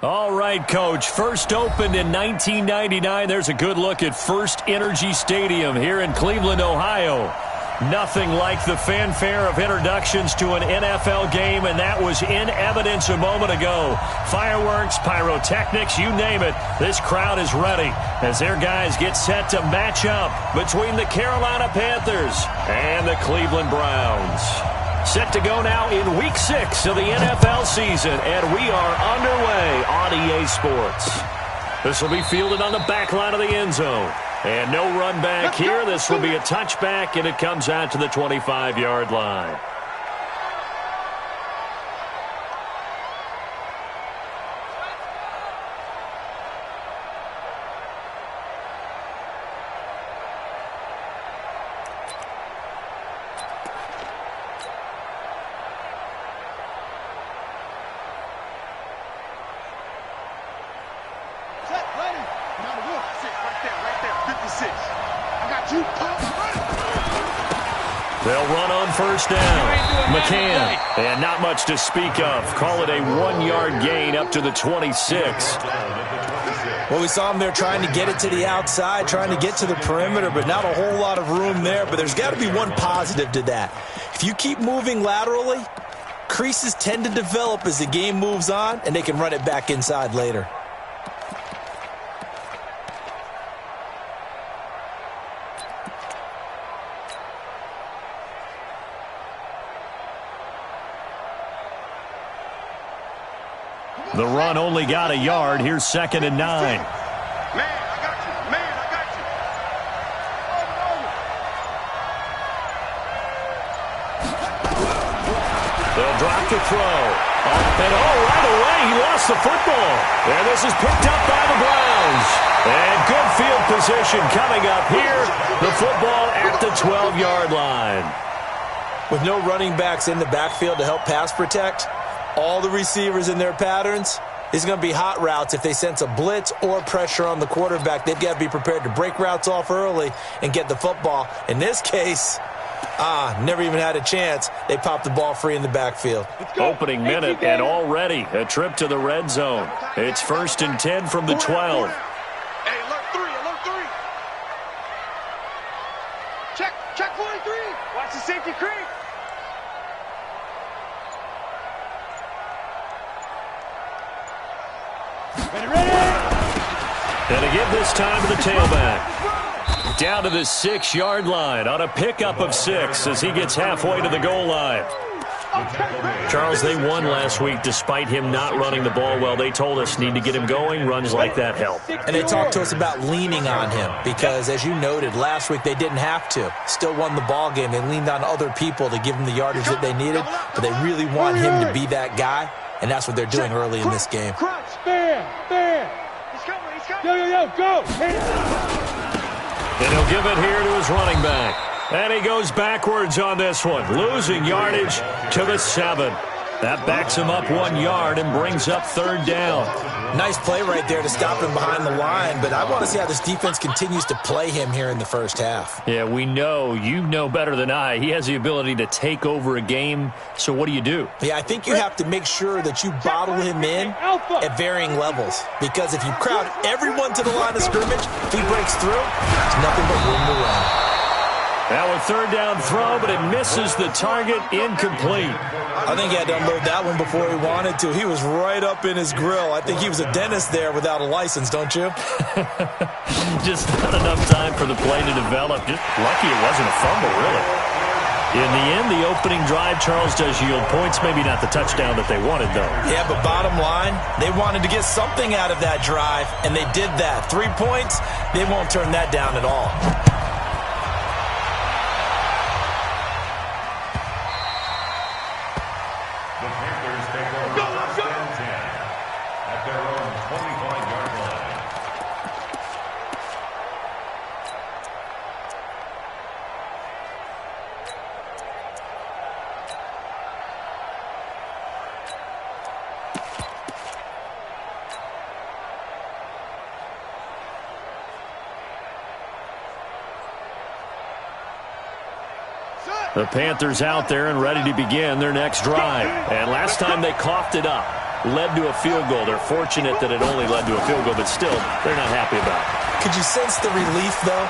All right, Coach. First opened in 1999. There's a good look at First Energy Stadium here in Cleveland, Ohio. Nothing like the fanfare of introductions to an NFL game, and that was in evidence a moment ago. Fireworks, pyrotechnics, you name it. This crowd is ready as their guys get set to match up between the Carolina Panthers and the Cleveland Browns. Set to go now in Week 6 of the NFL season, and we are underway on EA Sports. This will be fielded on the back line of the end zone. And no run back here. This will be a touchback, and it comes out to the 25-yard line. They'll run on first down. McCann, and not much to speak of. Call it a 1-yard gain up to the 26. Well, we saw him there trying to get it to the outside, trying to get to the perimeter, but not a whole lot of room there. But there's got to be one positive to that. If you keep moving laterally, creases tend to develop as the game moves on, and they can run it back inside later. The run only got a yard. Here's 2nd and 9. Man, I got you. Man, I got you. They'll drop the throw. And right away, he lost the football. And this is picked up by the Browns. And good field position coming up here. The football at the 12-yard line. With no running backs in the backfield to help pass protect, all the receivers in their patterns, it's going to be hot routes. If they sense a blitz or pressure on the quarterback, they've got to be prepared to break routes off early and get the football. In this case, never even had a chance. They popped the ball free in the backfield. Opening minute, and already a trip to the red zone. It's 1st and 10 from the 12. Hey, alert 3, alert 3. Check 43. Watch the safety creep. And to give this time to the tailback. Down to the 6-yard line on a pickup of 6 as he gets halfway to the goal line. Charles, they won last week despite him not running the ball well. They told us need to get him going. Runs like that help. And they talked to us about leaning on him because, as you noted, last week they didn't have to. Still won the ball game. They leaned on other people to give him the yardage that they needed, but they really want him to be that guy, and that's what they're doing early in this game. Fair. He's coming. Yo, go. And he'll give it here to his running back. And he goes backwards on this one, losing yardage to the 7. That backs him up 1 yard and brings up 3rd down. Nice play right there to stop him behind the line, but I want to see how this defense continues to play him here in the first half. Yeah, we know, you know better than I, he has the ability to take over a game, so what do you do? Yeah, I think you have to make sure that you bottle him in at varying levels, because if you crowd everyone to the line of scrimmage, if he breaks through, there's nothing but room to run. Now a 3rd down throw, but it misses the target, incomplete. I think he had to unload that one before he wanted to. He was right up in his grill. I think he was a dentist there without a license, don't you? Just not enough time for the play to develop. Just lucky it wasn't a fumble, really. In the end, the opening drive, Charles, does yield points. Maybe not the touchdown that they wanted, though. Yeah, but bottom line, they wanted to get something out of that drive, and they did that. 3 points, they won't turn that down at all. The Panthers out there and ready to begin their next drive. And last time they coughed it up. led to a field goal. They're fortunate that it only led to a field goal, but still, they're not happy about it. Could you sense the relief, though,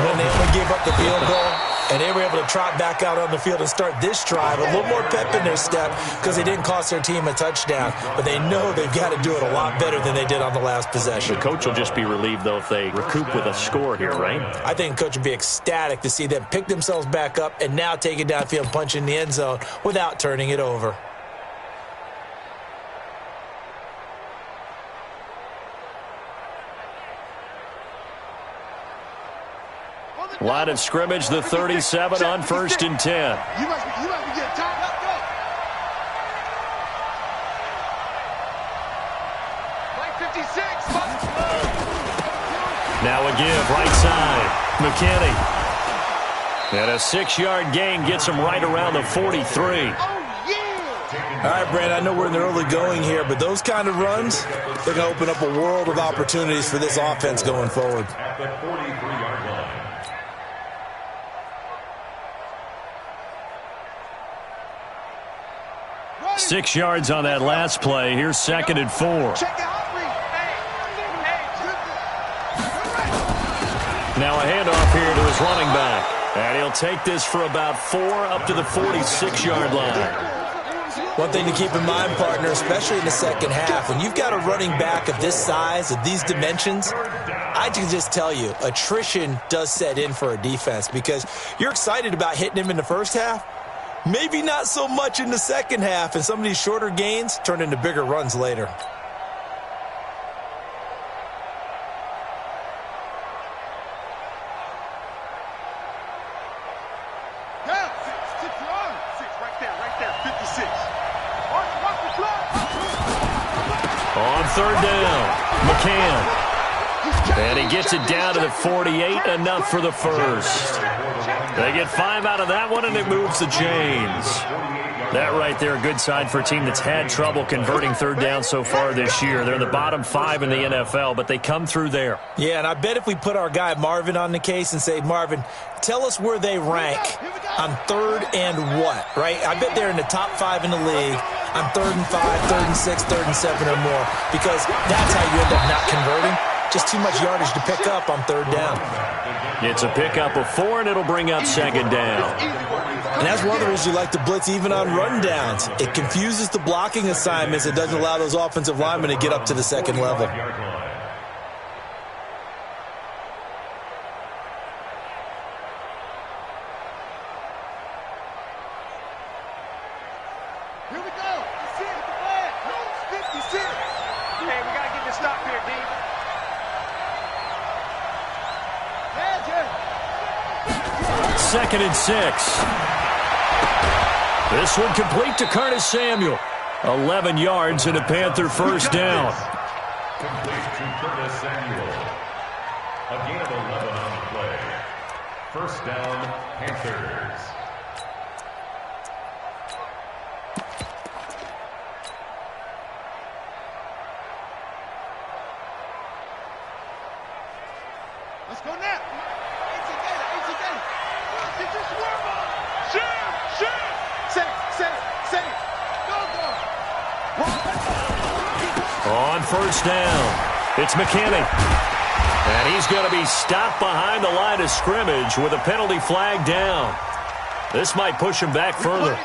when they only gave up the field goal? And they were able to trot back out on the field and start this drive. A little more pep in their step because they didn't cost their team a touchdown. But they know they've got to do it a lot better than they did on the last possession. The coach will just be relieved, though, if they recoup with a score here, right? I think the coach would be ecstatic to see them pick themselves back up and now take it downfield and punch in the end zone without turning it over. Line of scrimmage, the 37 on 1st and 10. You must be getting tired. Let's go. Play 56. Now a give, right side. McKinney. And a 6-yard gain gets him right around the 43. Oh, yeah. All right, Brand, I know we're in the early going here, but those kind of runs, they're going to open up a world of opportunities for this offense going forward. At the 43-yard line. 6 yards on that last play. Here's 2nd and 4. Now a handoff here to his running back. And he'll take this for about 4 up to the 46-yard line. One thing to keep in mind, partner, especially in the second half, when you've got a running back of this size, of these dimensions, I can just tell you, attrition does set in for a defense because you're excited about hitting him in the first half. Maybe not so much in the second half, and some of these shorter gains turn into bigger runs later. Down. 6 right there. 56. Watch the clock. On 3rd down, McCann. And he gets it down to the 48, enough for the first. They get 5 out of that one, and it moves the chains. That right there, a good sign for a team that's had trouble converting 3rd down so far this year. They're in the bottom 5 in the NFL, but they come through there. Yeah, and I bet if we put our guy Marvin on the case and say, Marvin, tell us where they rank on 3rd and what, right? I bet they're in the top 5 in the league on 3rd and 5, 3rd and 6, 3rd and 7 or more, because that's how you end up not converting. Just too much yardage to pick up on 3rd down. It's a pickup of 4, and it'll bring up 2nd down. And that's one of the reasons you like to blitz even on run downs. It confuses the blocking assignments. It doesn't allow those offensive linemen to get up to the second level. Here we go. 56. Hey, we got to get this stop here, D. 2nd and 6. This one complete to Curtis Samuel. 11 yards and a Panther first down. Complete to Curtis Samuel. A gain of 11 on the play. First down, Panthers. Let's go now. Get your swerve on. Shoot. Set it. Go. On first down, it's McKinney. And he's going to be stopped behind the line of scrimmage with a penalty flag down. This might push him back further.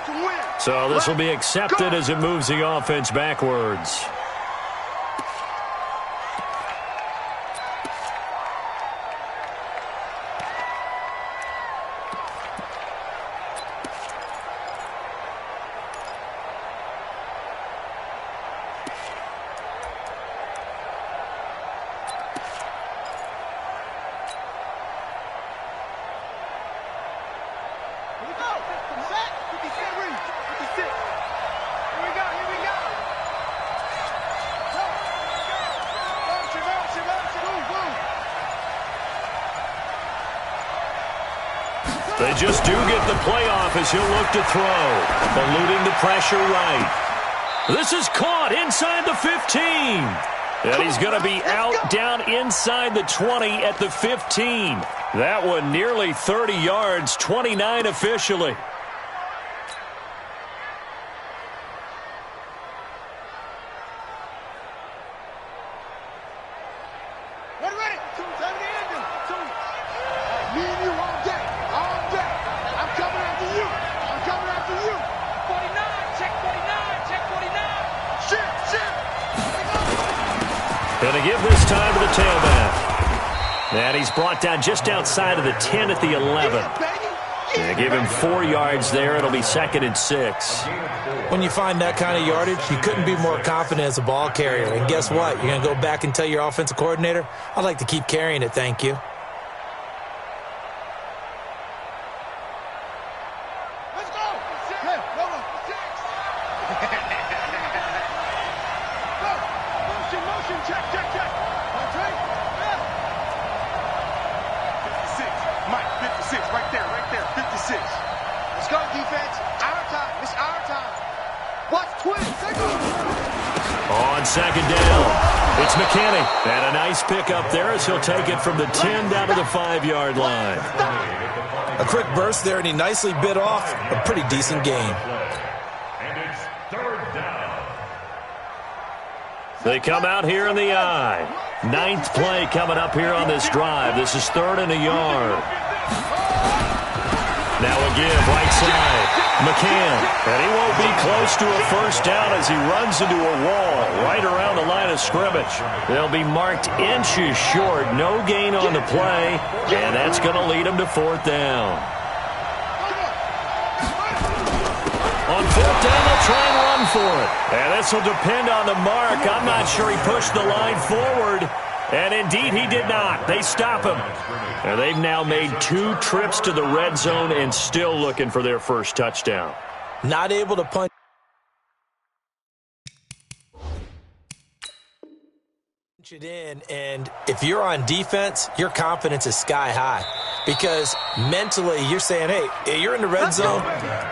So this will be accepted as it moves the offense backwards. They just do get the playoff as he'll look to throw. Eluding the pressure right. This is caught inside the 15. And he's going to be out down inside the 20 at the 15. That one nearly 30 yards, 29 officially. Ready. Two, time to end it. Two. Me and you all day. All day. I'm coming after you. I'm coming after you. 49. Check 49. Check 49. Shit. Gonna give this time to the tailback. And he's brought down just outside of the 10 at the 11. They give him 4 yards there. It'll be 2nd and 6. When you find that kind of yardage, you couldn't be more confident as a ball carrier. And guess what? You're going to go back and tell your offensive coordinator, I'd like to keep carrying it, thank you. Let's go. Hey, go. Motion. Check. Okay. 56. Mike, 56. Right there. 56. Let's go, defense. Our time. It's our time. Watch twins. Take On 2nd down, it's McKinney. And a nice pickup there as he'll take it from the 10 down to the 5-yard line. A quick burst there, and he nicely bit off a pretty decent gain. And it's 3rd down. They come out here in the I. 9th play coming up here on this drive. This is 3rd and a yard. Now again, right side, McCann. And he won't be close to a first down as he runs into a wall right around the line of scrimmage. They'll be marked inches short. No gain on the play, and that's going to lead them to 4th down. On 4th down, they'll try and run for it. And this will depend on the mark. I'm not sure he pushed the line forward. And indeed, he did not. They stop him. And they've now made 2 trips to the red zone and still looking for their first touchdown. Not able to punch it in, and if you're on defense, your confidence is sky high. Because mentally, you're saying, hey, you're in the red zone.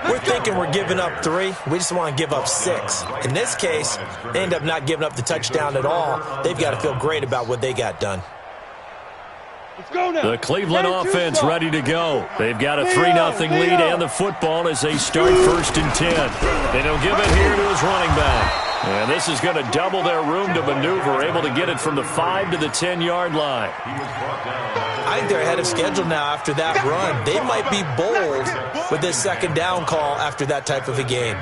We're thinking we're giving up 3. We just want to give up 6. In this case, they end up not giving up the touchdown at all. They've got to feel great about what they got done. The Cleveland offense ready to go. They've got a 3-0 lead and the football as they start 1st and 10. And he'll give it here to his running back. And this is going to double their room to maneuver, able to get it from the 5 to the 10-yard line. I think they're ahead of schedule now after that run. They might be bold with this 2nd down call after that type of a game.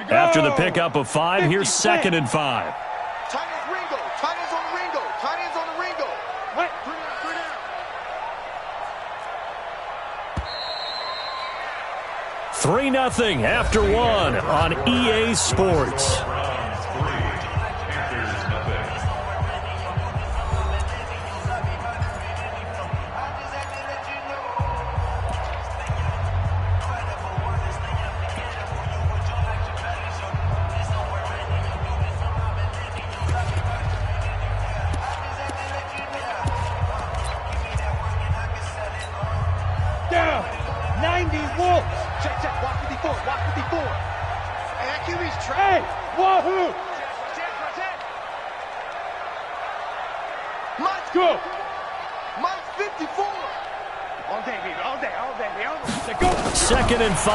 After the pickup of 5, here's 2nd and 5. Tight ends Ringo. Tight ends on the Ringo. Tight ends on the Ringo. Right. 3-0 after 1 on EA Sports. Down. 90 Wolves. Check. Watch 54. Hey, that QB's trash. Hey, wahoo. Check. Mike's go. Mike's 54. All day, baby. All day. Let's go. 2nd and 5.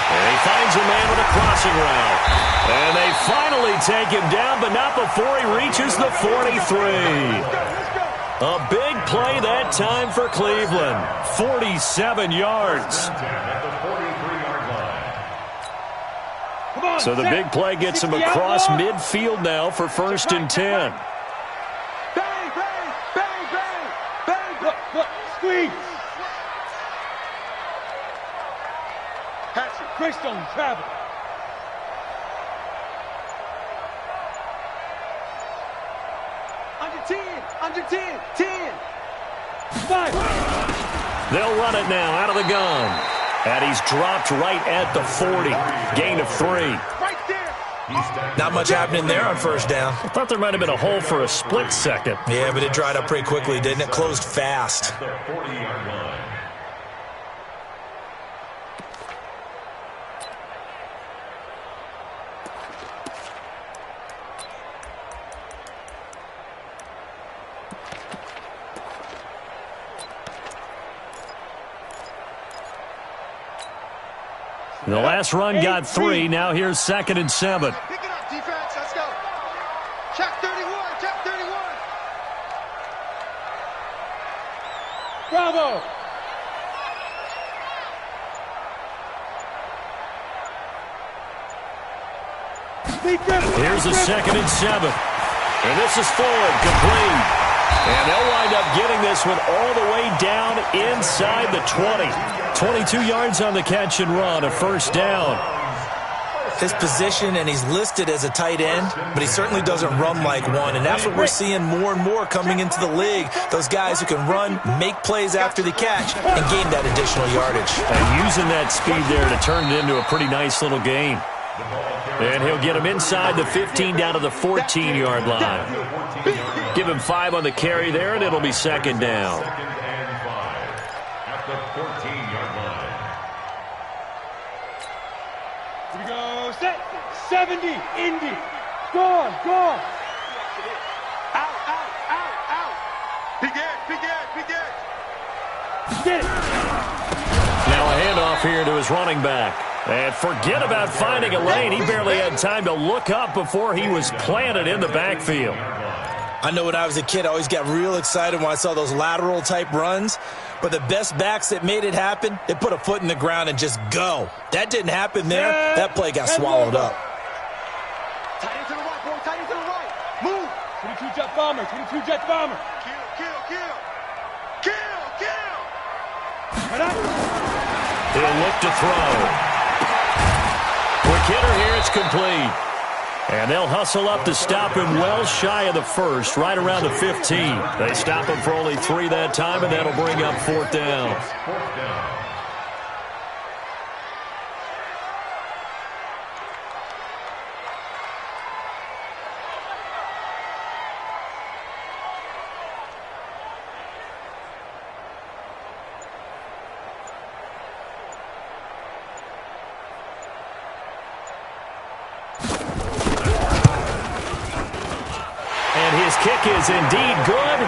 And he finds a man with a crossing route. And they finally take him down, but not before he reaches the 43. A big play that time for Cleveland. 47 yards. So the big play gets him across midfield now for 1st and 10. Bang. Look. Squeeze. Hatchet. Greystone travel. Under 10. 5. They'll run it now out of the gun. And he's dropped right at the 40. Gain of 3. Right there. Not much happening there on 1st down. I thought there might have been a hole for a split second. Yeah, but it dried up pretty quickly, didn't it? Closed fast. The 40-yard line. The last run got 3. Now here's 2nd and 7. Pick it up, defense. Let's go. Check 31. Check 31. Bravo. Here's a 2nd and 7. And this is forward, complete. And they'll wind up getting this one all the way down inside the 20. 22 yards on the catch and run, a first down. His position, and he's listed as a tight end, but he certainly doesn't run like one, and that's what we're seeing more and more coming into the league. Those guys who can run, make plays after the catch, and gain that additional yardage. And using that speed there to turn it into a pretty nice little game. And he'll get him inside the 15 down to the 14-yard line. Give him 5 on the carry there, and it'll be 2nd down. At the 14-yard line. Here we go. Set. 70. Indy. Gone. Gone. Out. Out. Out. Out. Begin. Begin. Begin. Get it. Now a handoff here to his running back. And forget about finding a lane. He barely had time to look up before he was planted in the backfield. I know when I was a kid, I always got real excited when I saw those lateral-type runs. But the best backs that made it happen, they put a foot in the ground and just go. That didn't happen there. That play got swallowed up. Tight end to the right, boy. Tight end to the right. Move. 22 jet bomber. 22 jet bomber. Kill. Kill. Kill. Kill. Kill. He'll look to throw. Quick hitter here, it's complete. And they'll hustle up to stop him well shy of the first, right around the 15. They stop him for only 3 that time, and that'll bring up 4th down. Kick is indeed good,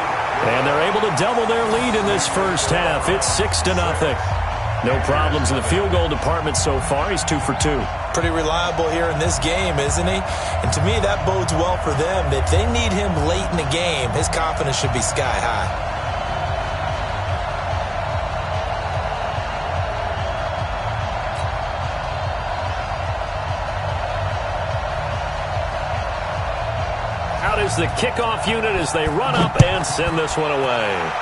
and they're able to double their lead in this first half. It's 6-0. No problems in the field goal department so far. He's 2 for 2. Pretty reliable here in this game, isn't he? And to me, that bodes well for them. If they need him late in the game, his confidence should be sky high. Is the kickoff unit as they run up and send this one away.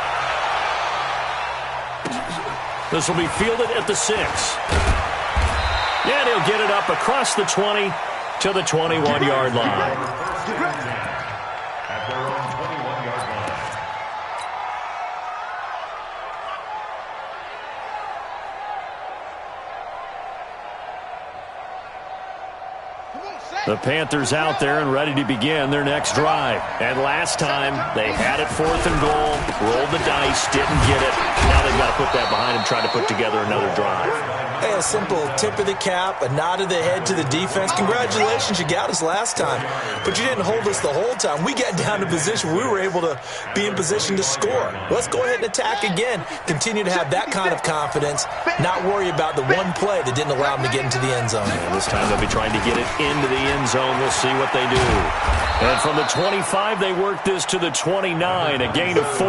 This will be fielded at the 6. And he'll get it up across the 20 to the 21-yard line. At their own 21-yard line. The Panthers out there and ready to begin their next drive. And last time, they had it 4th and goal, rolled the dice, didn't get it. Now they've got to put that behind them, try to put together another drive. Hey, a simple tip of the cap, a nod of the head to the defense. Congratulations, you got us last time. But you didn't hold us the whole time. We got down to position. We were able to be in position to score. Let's go ahead and attack again. Continue to have that kind of confidence, not worry about the one play that didn't allow them to get into the end zone. And this time they'll be trying to get it into the end zone. We'll see what they do. And from the 25, they work this to the 29, a gain of 4.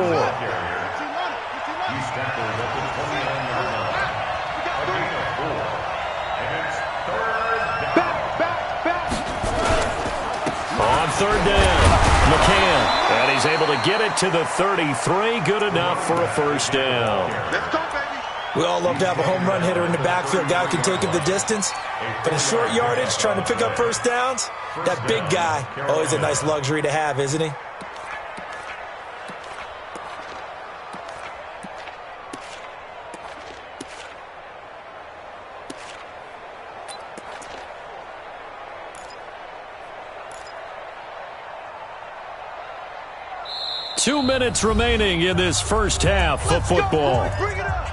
On 3rd down, McCann, and he's able to get it to the 33. Good enough for a first down. Let's go, baby. We all love to have a home run hitter in the backfield, guy who can take him the distance. But in short yardage, trying to pick up first downs, that big guy, always a nice luxury to have, isn't he? Two minutes remaining in this first half of football. Bring it up.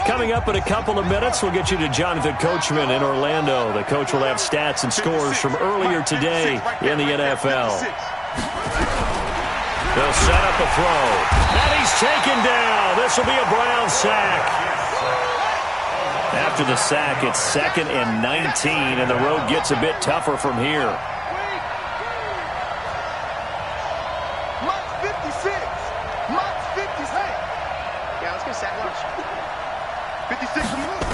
Coming up in a couple of minutes, we'll get you to Jonathan Coachman in Orlando. The coach will have stats and scores from earlier today in the NFL. They'll set up a throw. And he's taken down. This will be a Brown sack. After the sack, it's 2nd and 19, and the road gets a bit tougher from here. Much 56. Much 56. Yeah, let's get sack lunch. 56 from Luke.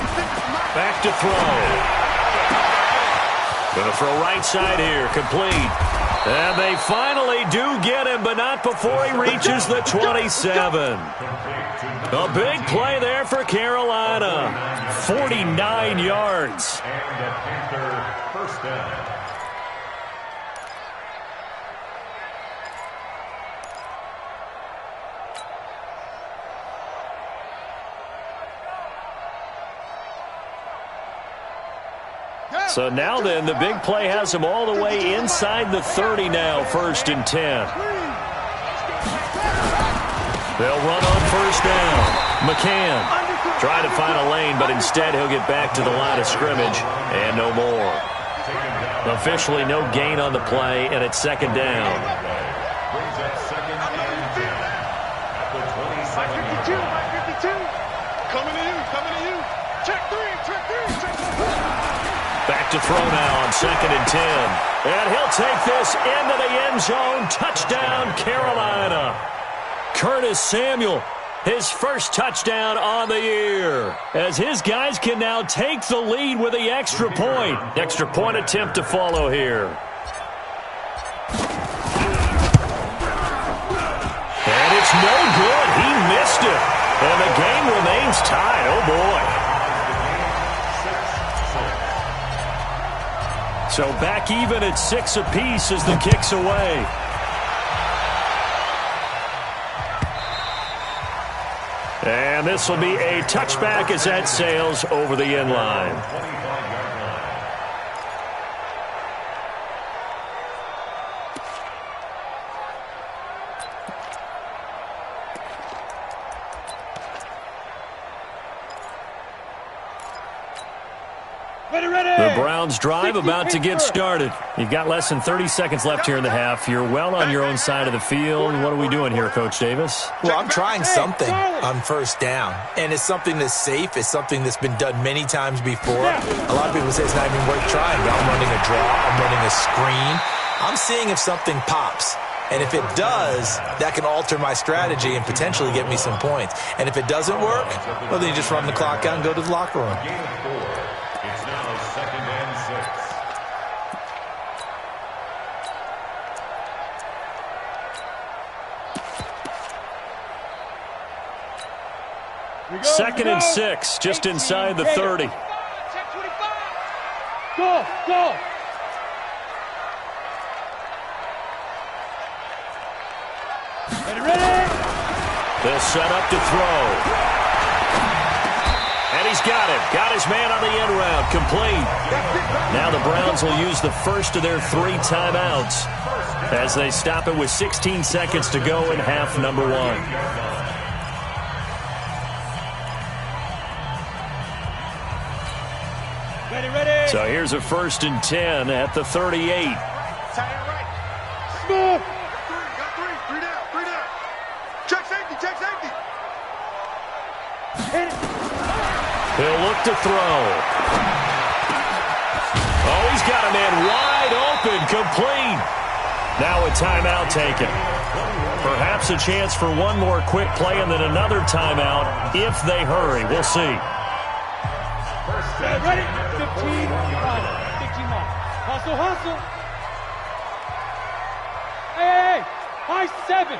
56 from Mike. Back to throw. Going to throw right side here. Complete. And they finally do get him, but not before he reaches the 27. A big play there for Carolina. 49 yards. And the Panther first down. So now then, the big play has him all the way inside the 30 now, 1st and 10. They'll run on 1st down. McCann trying to find a lane, but instead he'll get back to the line of scrimmage and no more. Officially no gain on the play, and it's 2nd down. Brings up 2nd and 10 at the 27. 52. Coming to you. Coming to you. Check 3. Check 3. Check 3. Back to throw now on 2nd and 10. And he'll take this into the end zone. Touchdown, Carolina. Curtis Samuel, his first touchdown on the year, as his guys can now take the lead with the extra point. Extra point attempt to follow here. And it's no good. He missed it. And the game remains tied. Oh, boy. So back even at 6 apiece as the kick's away. And this will be a touchback as that sails over the end line. The Browns drive about to get started. You've got less than 30 seconds left here in the half. You're well on your own side of the field. What are we doing here, Coach Davis? Well, I'm trying something on 1st down, and it's something that's safe. It's something that's been done many times before. A lot of people say it's not even worth trying, but I'm running a draw. I'm running a screen. I'm seeing if something pops. And if it does, that can alter my strategy and potentially get me some points. And if it doesn't work, well, then you just run the clock out and go to the locker room. It's now 2nd and 6. 2nd and 6, just inside the 30. Check 25. Go. Go. Ready? They'll set up to throw. And he's got it. Got his man on the end route. Complete. Now the Browns will use the first of their 3 timeouts as they stop it with 16 seconds to go in half number 1. Ready. So here's a 1st and 10 at the 38. Smooth. Got 3 down. Check safety. He'll look to throw. Oh, he's got a man wide open, complete. Now a timeout taken. Perhaps a chance for one more quick play and then another timeout if they hurry. We'll see. Ready? 15 miles. Hustle. Hey. High 7.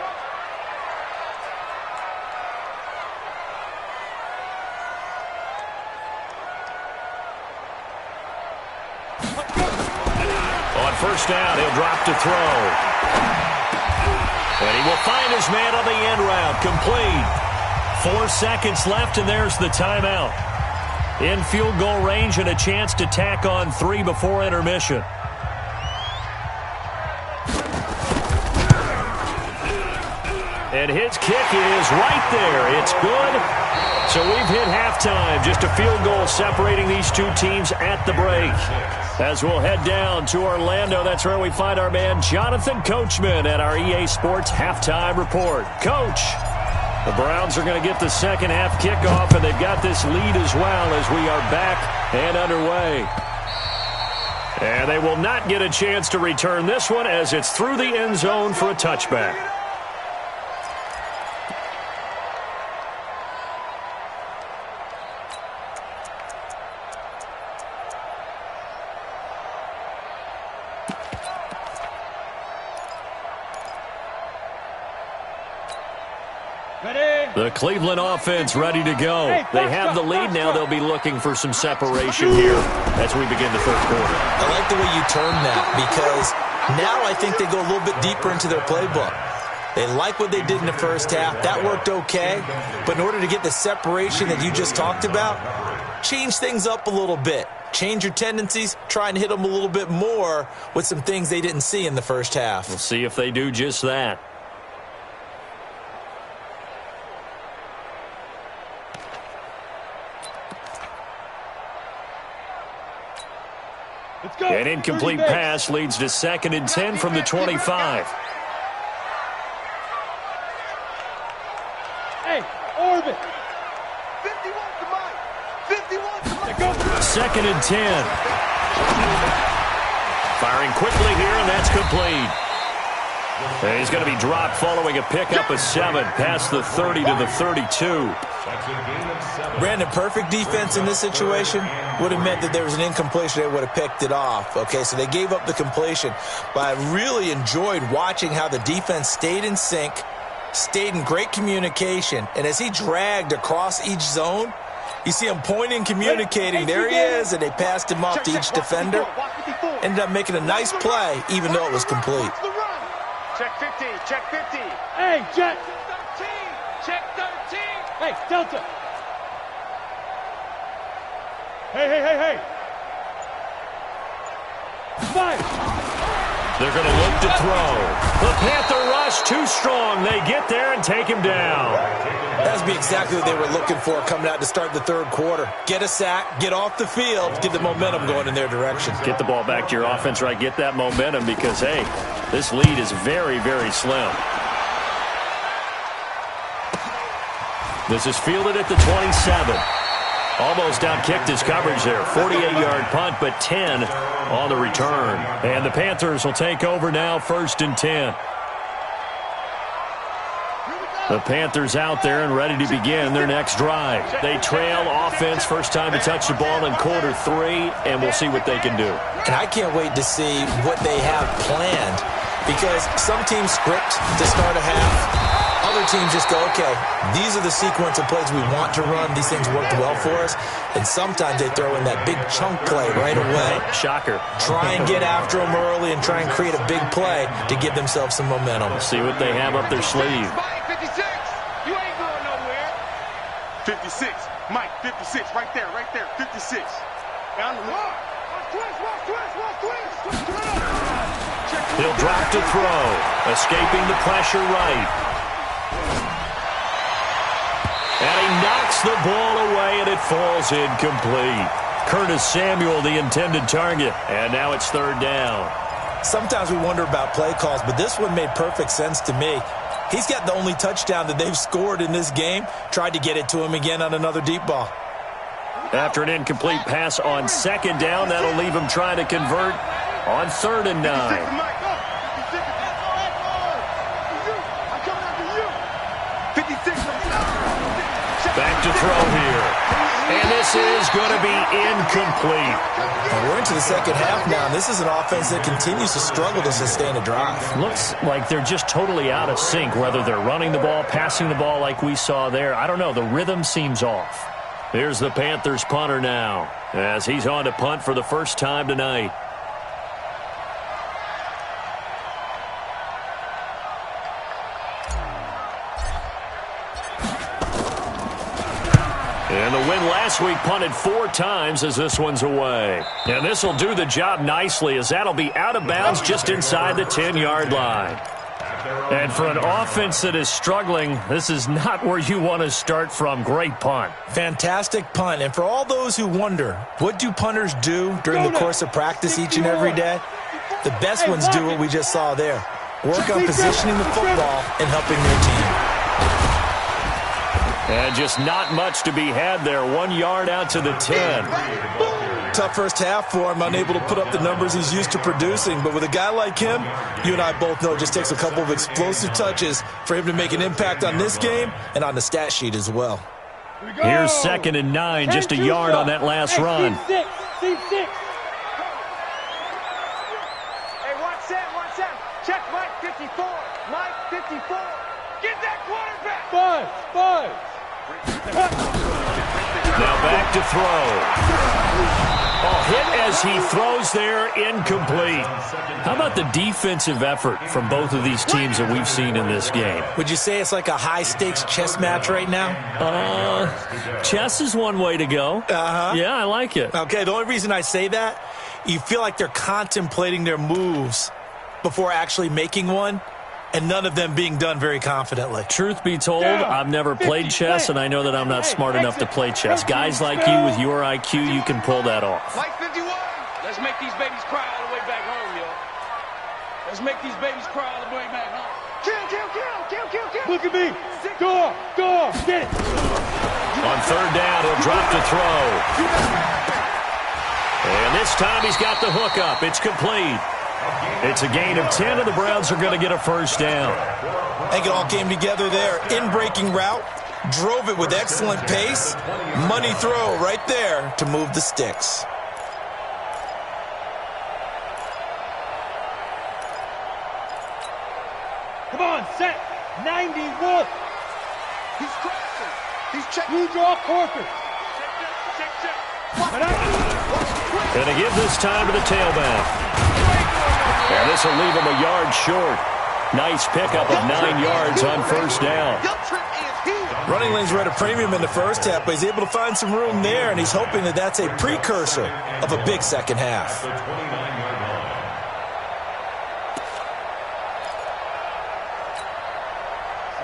On 1st down, he'll drop to throw. And he will find his man on the end route. Complete. 4 seconds left, and there's the timeout. In field goal range and a chance to tack on 3 before intermission. And his kick is right there. It's good. So we've hit halftime. Just a field goal separating these two teams at the break. As we'll head down to Orlando, that's where we find our man Jonathan Coachman at our EA Sports Halftime Report. Coach, the Browns are going to get the second half kickoff, and they've got this lead as well as we are back and underway. And they will not get a chance to return this one as it's through the end zone for a touchback. The Cleveland offense ready to go. They have the lead now. They'll be looking for some separation here as we begin the third quarter. I like the way you term that because now I think they go a little bit deeper into their playbook. They like what they did in the first half. That worked okay. But in order to get the separation that you just talked about, change things up a little bit. Change your tendencies. Try and hit them a little bit more with some things they didn't see in the first half. We'll see if they do just that. An incomplete pass leads to 2nd and 10 from the 25. Hey, Orbit. 51 to Mike. 51 to Mike. 2nd and 10. Firing quickly here, and that's complete. And he's going to be dropped following a pickup of 7 past the 30 to the 32. Brandon, perfect defense in this situation would have meant that there was an incompletion. They would have picked it off. Okay, so they gave up the completion. But I really enjoyed watching how the defense stayed in sync, stayed in great communication. And as he dragged across each zone, you see him pointing, communicating. There he is, and they passed him off to each defender. Ended up making a nice play, even though it was complete. Check 50, check 50. Hey, check 13, check 13. Hey, Delta. Hey. Fire. They're going to look to throw. The Panther rush too strong. They get there and take him down. That would be exactly what they were looking for coming out to start the third quarter. Get a sack, get off the field, get the momentum going in their direction. Get the ball back to your offense, right? Get that momentum because, hey, this lead is very, very slim. This is fielded at the 27. Almost outkicked his coverage there. 48-yard punt, but 10 on the return. And the Panthers will take over now, 1st and 10. The Panthers out there and ready to begin their next drive. They trail offense, first time to touch the ball in quarter 3, and we'll see what they can do. And I can't wait to see what they have planned because some teams script to start a half. Other teams just go, okay, these are the sequence of plays we want to run. These things worked well for us. And sometimes they throw in that big chunk play right away. Shocker. Try and get after them early and try and create a big play to give themselves some momentum. See what they have up their sleeve. 56, you ain't going nowhere. 56, Mike, 56, right there, 56. Down the line. He'll drop to throw, escaping the pressure right. And he knocks the ball away, and it falls incomplete. Curtis Samuel, the intended target. And now it's 3rd down. Sometimes we wonder about play calls, but this one made perfect sense to me. He's got the only touchdown that they've scored in this game. Tried to get it to him again on another deep ball. After an incomplete pass on 2nd down, that'll leave him trying to convert on 3rd and 9. Back to throw here. And this is going to be incomplete. And we're into the second half now, and this is an offense that continues to struggle to sustain a drive. Looks like they're just totally out of sync, whether they're running the ball, passing the ball like we saw there. I don't know. The rhythm seems off. Here's the Panthers punter now as he's on to punt for the first time tonight. And the win last week punted 4 times as this one's away. And this will do the job nicely as that'll be out of bounds just inside the 10-yard line. And for an offense that is struggling, this is not where you want to start from. Great punt. Fantastic punt. And for all those who wonder, what do punters do during the course of practice each and every day? The best ones do what we just saw there. Work on positioning the football and helping their team. And just not much to be had there. 1 yard out to the 10. Tough first half for him, unable to put up the numbers he's used to producing. But with a guy like him, you and I both know it just takes a couple of explosive touches for him to make an impact on this game and on the stat sheet as well. Here's 2nd and 9, just a yard on that last run. Hey, watch that. Check Mike 54. Mike 54. Get that quarterback. Five. Now back to throw. Hit as he throws there, incomplete. How about the defensive effort from both of these teams that we've seen in this game? Would you say it's like a high-stakes chess match right now? Chess is one way to go. Yeah, I like it. Okay, the only reason I say that, you feel like they're contemplating their moves before actually making one, and none of them being done very confidently. Truth be told, I've never played chess, and I know that I'm not smart enough to play chess. Guys like you with your IQ, you can pull that off. Mike 51. Let's make these babies cry all the way back home, yo. Let's make these babies cry all the way back home. Kill. Look at me. Go on. Get it. On 3rd down, he'll drop to throw. And this time he's got the hook up. It's complete. It's a gain of 10, and the Browns are going to get a first down. I think it all came together there. In-breaking route, drove it with excellent pace. Money throw right there to move the sticks. Come on, set. 91. He's crossing. He's checking. You draw corker. Check. Going to give this time to the tailback. And this will leave him a yard short. Nice pickup of 9 yards on first down. Running lanes were at a premium in the first half, but he's able to find some room there, and he's hoping that that's a precursor of a big second half.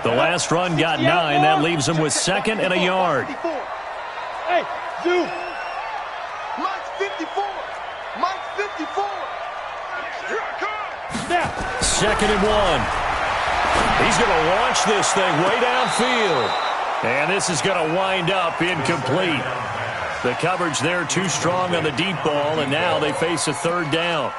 The last run got 9. That leaves him with 2nd and a yard. Hey, Zoom. Mike's 54. Mike's 54. 2nd and 1. He's going to launch this thing way downfield. And this is going to wind up incomplete. The coverage there too strong on the deep ball, and now they face a 3rd down.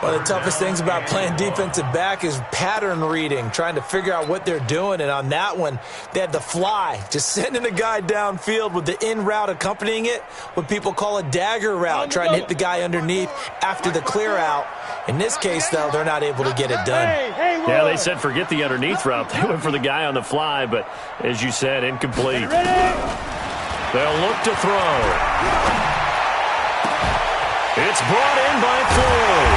One of the toughest things about playing defensive back is pattern reading, trying to figure out what they're doing. And on that one, they had the fly, just sending the guy downfield with the in route accompanying it, what people call a dagger route, trying to hit the guy underneath after the clear out. In this case, though, they're not able to get it done. Yeah, they said forget the underneath route. They went for the guy on the fly, but as you said, incomplete. They'll look to throw. It's brought in by Ford.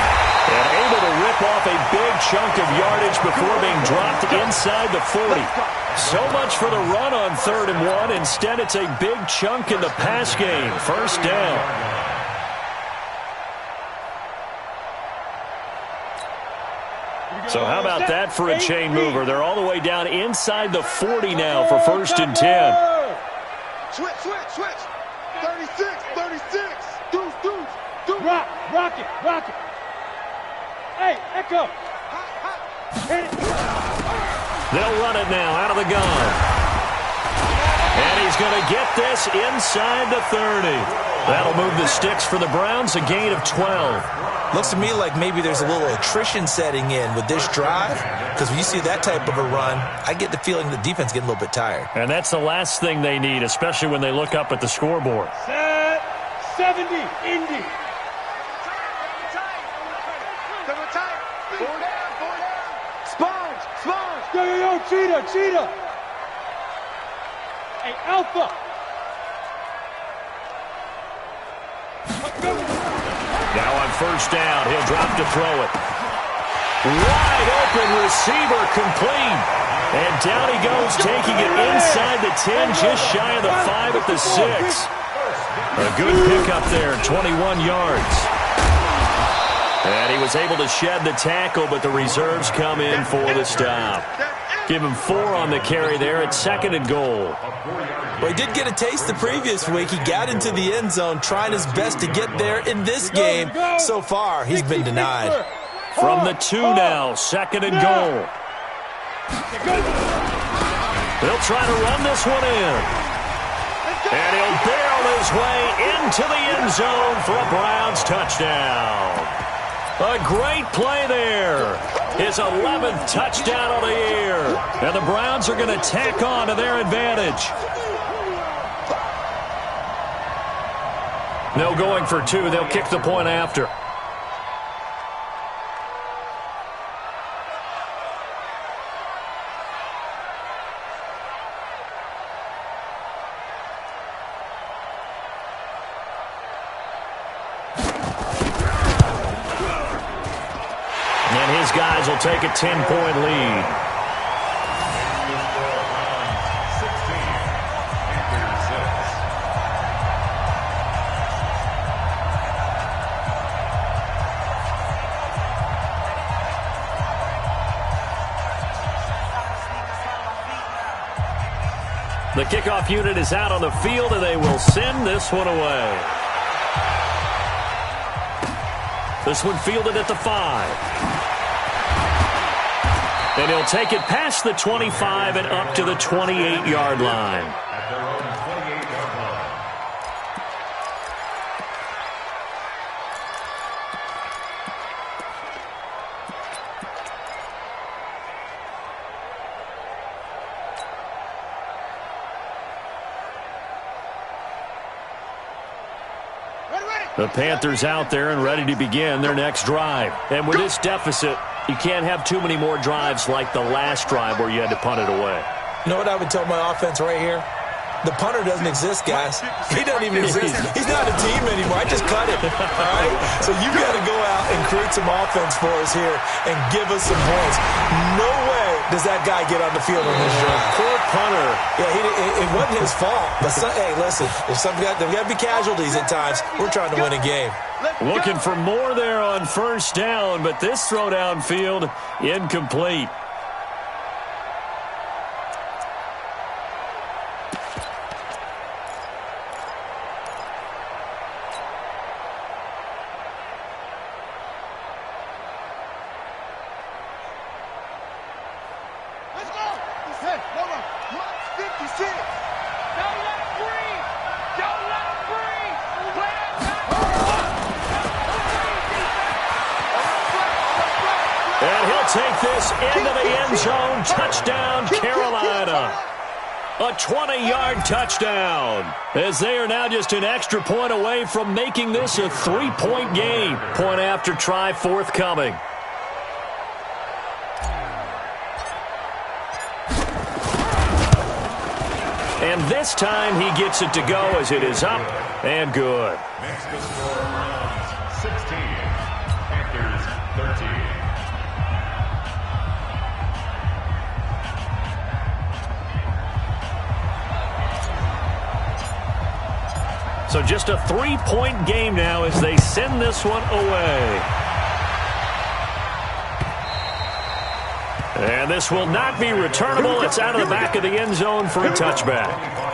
And able to rip off a big chunk of yardage before being dropped inside the 40. So much for the run on 3rd and 1. Instead, it's a big chunk in the pass game. First down. So how about that for a chain mover? They're all the way down inside the 40 now for 1st and 10. Switch. 36. Deuce. Rock it. Hey, Echo. Hit it. They'll run it now out of the gun. And he's going to get this inside the 30. That'll move the sticks for the Browns, a gain of 12. Looks to me like maybe there's a little attrition setting in with this drive, because when you see that type of a run, I get the feeling the defense getting a little bit tired. And that's the last thing they need, especially when they look up at the scoreboard. Set 70, Indy. Sponge. Yo, Cheetah. Hey, Alpha. Now on first down, he'll drop to throw it. Wide open receiver complete. And down he goes, taking it inside the 10, just shy of the 5 at the 6. A good pickup there, 21 yards. And he was able to shed the tackle, but the reserves come in for the stop. Give him 4 on the carry there at 2nd and goal. Well, he did get a taste the previous week. He got into the end zone trying his best to get there in this game. So far, he's been denied. From the 2 now, 2nd and goal. They'll try to run this one in. And he'll barrel his way into the end zone for a Browns touchdown. A great play there. His 11th touchdown of the year. And the Browns are going to tack on to their advantage. No going for 2. They'll kick the point after. Guys will take a 10-point lead. The kickoff unit is out on the field, and they will send this one away. This one fielded at the 5. And he'll take it past the 25 and up to the 28-yard line. At their own 28-yard line. The Panthers out there and ready to begin their next drive. And with this deficit, you can't have too many more drives like the last drive where you had to punt it away. You know what I would tell my offense right here? The punter doesn't exist, guys. He doesn't even exist. He's not a team anymore. I just cut him. All right? So you got to go out and create some offense for us here and give us some points. No way does that guy get on the field on this drive. Poor punter. Yeah, it wasn't his fault. But hey, listen, there's got to be casualties at times. We're trying to win a game. Looking for more there on 1st down, but this throw downfield incomplete. Take this into the end zone. Touchdown, Carolina. A 20-yard touchdown. As they are now just an extra point away from making this a 3-point game. Point after try forthcoming. And this time he gets it to go as it is up and good. Next to score, Browns 16, Panthers 13. So just a 3-point game now as they send this one away. And this will not be returnable. It's out of the back of the end zone for a touchback.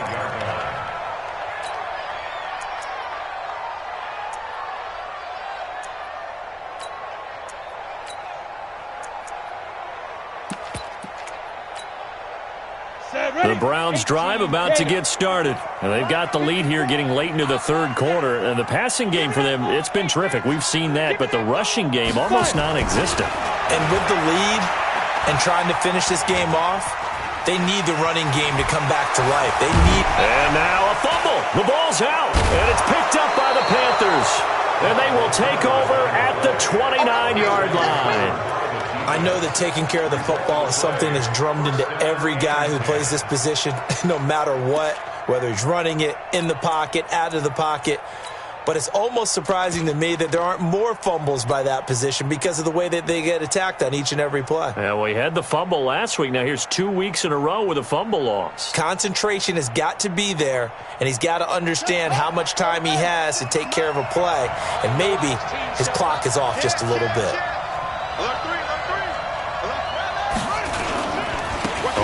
The Browns drive about to get started. And they've got the lead here getting late into the 3rd quarter. And the passing game for them, it's been terrific. We've seen that. But the rushing game, almost non-existent. And with the lead and trying to finish this game off, they need the running game to come back to life. They need... And now a fumble. The ball's out. And it's picked up by the Panthers. And they will take over at the 29-yard line. I know that taking care of the football is something that's drummed into every guy who plays this position, no matter what, whether he's running it, in the pocket, out of the pocket. but it's almost surprising to me that there aren't more fumbles by that position because of the way that they get attacked on each and every play. Yeah, we had the fumble last week. Now here's 2 weeks in a row with a fumble loss. Concentration has got to be there, and he's got to understand how much time he has to take care of a play, and maybe his clock is off just a little bit.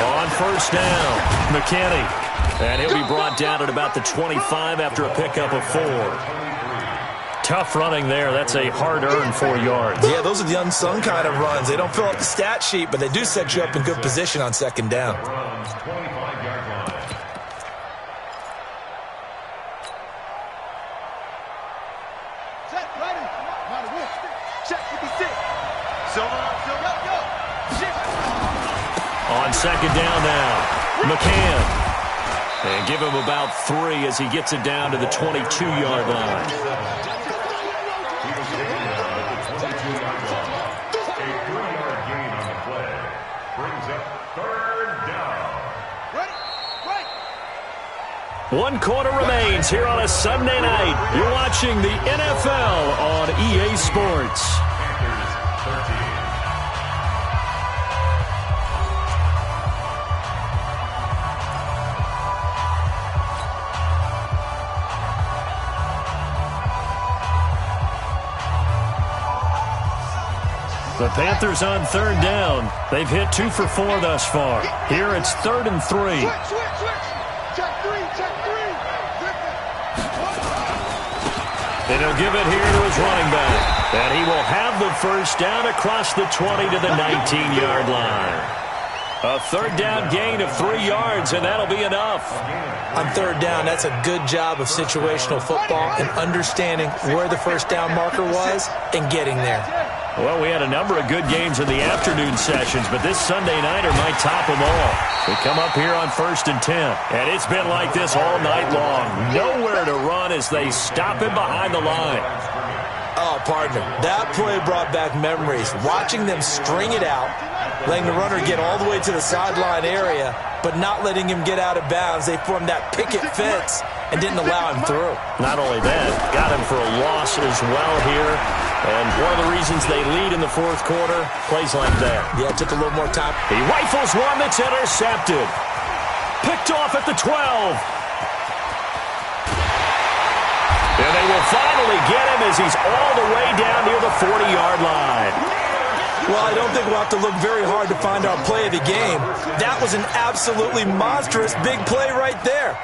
On first down, McKinney. And he'll be brought down at about the 25 after a pickup of 4. Tough running there. That's a hard-earned 4 yards. Yeah, those are the unsung kind of runs. They don't fill up the stat sheet, but they do set you up in good position on second down. On second down now, McCann. And give him about 3 as he gets it down to the 22-yard line. He was taken down at the 22-yard line. A 3-yard gain on the play brings up third down. One quarter remains here on a Sunday night. You're watching the NFL on EA Sports. Panthers 13. The Panthers on third down. They've hit 2 for 4 thus far. Here it's 3rd and 3. And he'll give it here to his running back. And he will have the first down across the 20 to the 19-yard line. A third down gain of 3 yards, and that'll be enough. On third down, that's a good job of situational football and understanding where the first down marker was and getting there. Well, we had a number of good games in the afternoon sessions, but this Sunday nighter might top them all. We come up here on 1st and 10, and it's been like this all night long. Nowhere to run as they stop him behind the line. Oh, partner, that play brought back memories. Watching them string it out, letting the runner get all the way to the sideline area, but not letting him get out of bounds. They formed that picket fence and didn't allow him through. Not only that, got him for a loss as well here. And one of the reasons they lead in the 4th quarter, plays like that. Yeah, it took a little more time. He rifles one that's intercepted. Picked off at the 12. And they will finally get him as he's all the way down near the 40-yard line. Well, I don't think we'll have to look very hard to find our play of the game. That was an absolutely monstrous big play right there.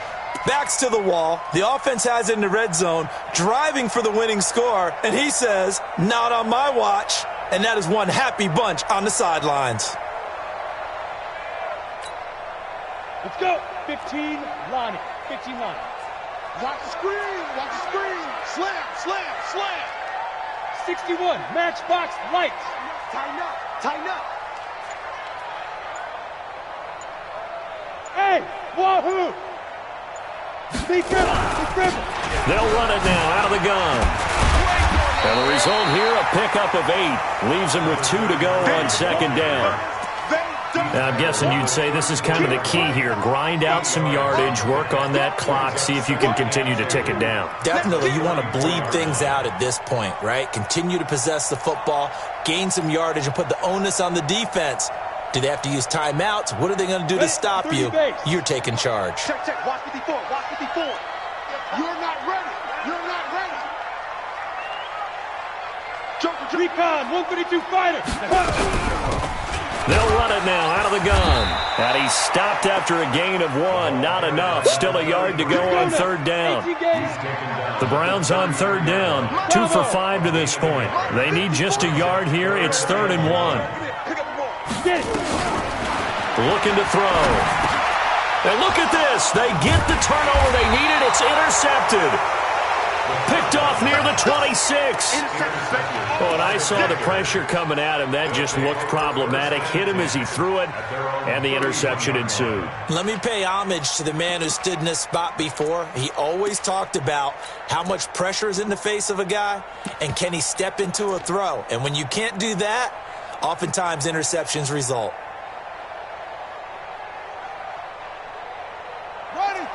Backs to the wall. The offense has it in the red zone, driving for the winning score, and he says, not on my watch. And that is one happy bunch on the sidelines. Let's go. 15, Lonnie. 15, Lonnie. Watch the screen. Watch the screen. Slam, slam, slam. 61, matchbox lights. Tighten up. Tighten up. Hey, wahoo. Be careful. They'll run it now out of the gun. And the result here, a pickup of 8. Leaves them with 2 to go on second down. Now, I'm guessing you'd say this is kind of the key here. Grind out some yardage, work on that clock, see if you can continue to tick it down. Definitely, you want to bleed things out at this point, right? Continue to possess the football, gain some yardage, and put the onus on the defense. Do they have to use timeouts? What are they going to do to stop you? You're taking charge. Check, check. Watch 54. Watch 54. You're not ready. You're not ready. Joker, recon, 152 fighter. They'll run it now out of the gun. And he's stopped after a gain of 1. Not enough. Still a yard to go on third down. The Browns on third down. 2 for 5 to this point. They need just a yard here. It's 3rd and 1. Looking to throw. And look at this. They get the turnover they needed. It's intercepted. Picked off near the 26. Oh, and I saw the pressure coming at him. That just looked problematic. Hit him as he threw it, and the interception ensued. Let me pay homage to the man who stood in this spot before. He always talked about how much pressure is in the face of a guy, and can he step into a throw. And when you can't do that, oftentimes interceptions result.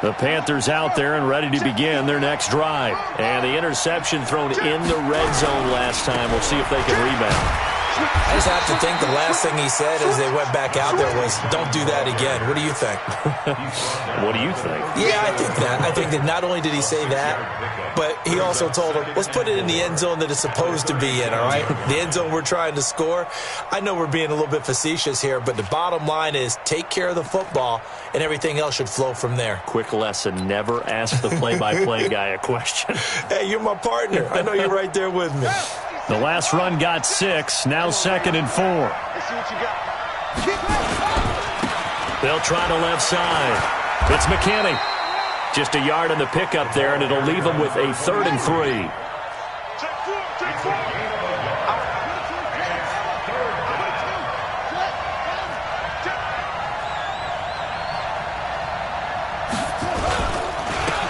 The Panthers out there and ready to begin their next drive. And the interception thrown in the red zone last time. We'll see if they can rebound. I just have to think the last thing he said as they went back out there was, don't do that again. What do you think? What do you think? Yeah, I think that. I think that not only did he say that, but he also told him, let's put it in the end zone that it's supposed to be in, all right? The end zone we're trying to score. I know we're being a little bit facetious here, but the bottom line is take care of the football, and everything else should flow from there. Quick lesson, never ask the play-by-play guy a question. Hey, you're my partner. I know you're right there with me. The last run got 6, now 2nd and 4. Let's see what you got. They'll try to left side. It's McKinney. Just a yard on the pickup there, and it'll leave them with a 3rd and 3.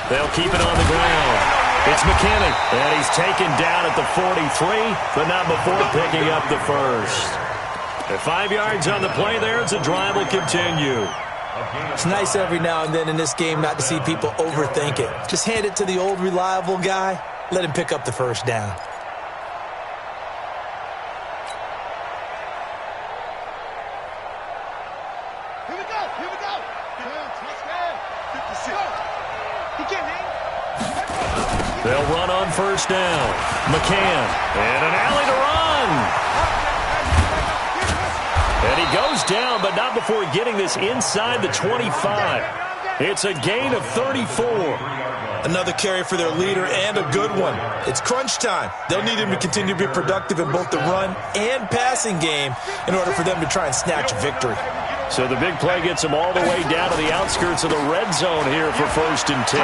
They'll keep it on the ground. It's McKinney, and he's taken down at the 43, but not before picking up the first. At 5 yards on the play there, as the drive will continue. It's nice every now and then in this game not to see people overthink it. Just hand it to the old reliable guy. Let him pick up the first down. Here we go. Here we go. Touchdown. 56. He can't hang. They'll run on first down. McCann, and an alley to run. And he goes down, but not before getting this inside the 25. It's a gain of 34. Another carry for their leader and a good one. It's crunch time. They'll need him to continue to be productive in both the run and passing game in order for them to try and snatch a victory. So the big play gets them all the way down to the outskirts of the red zone here for 1st and 10.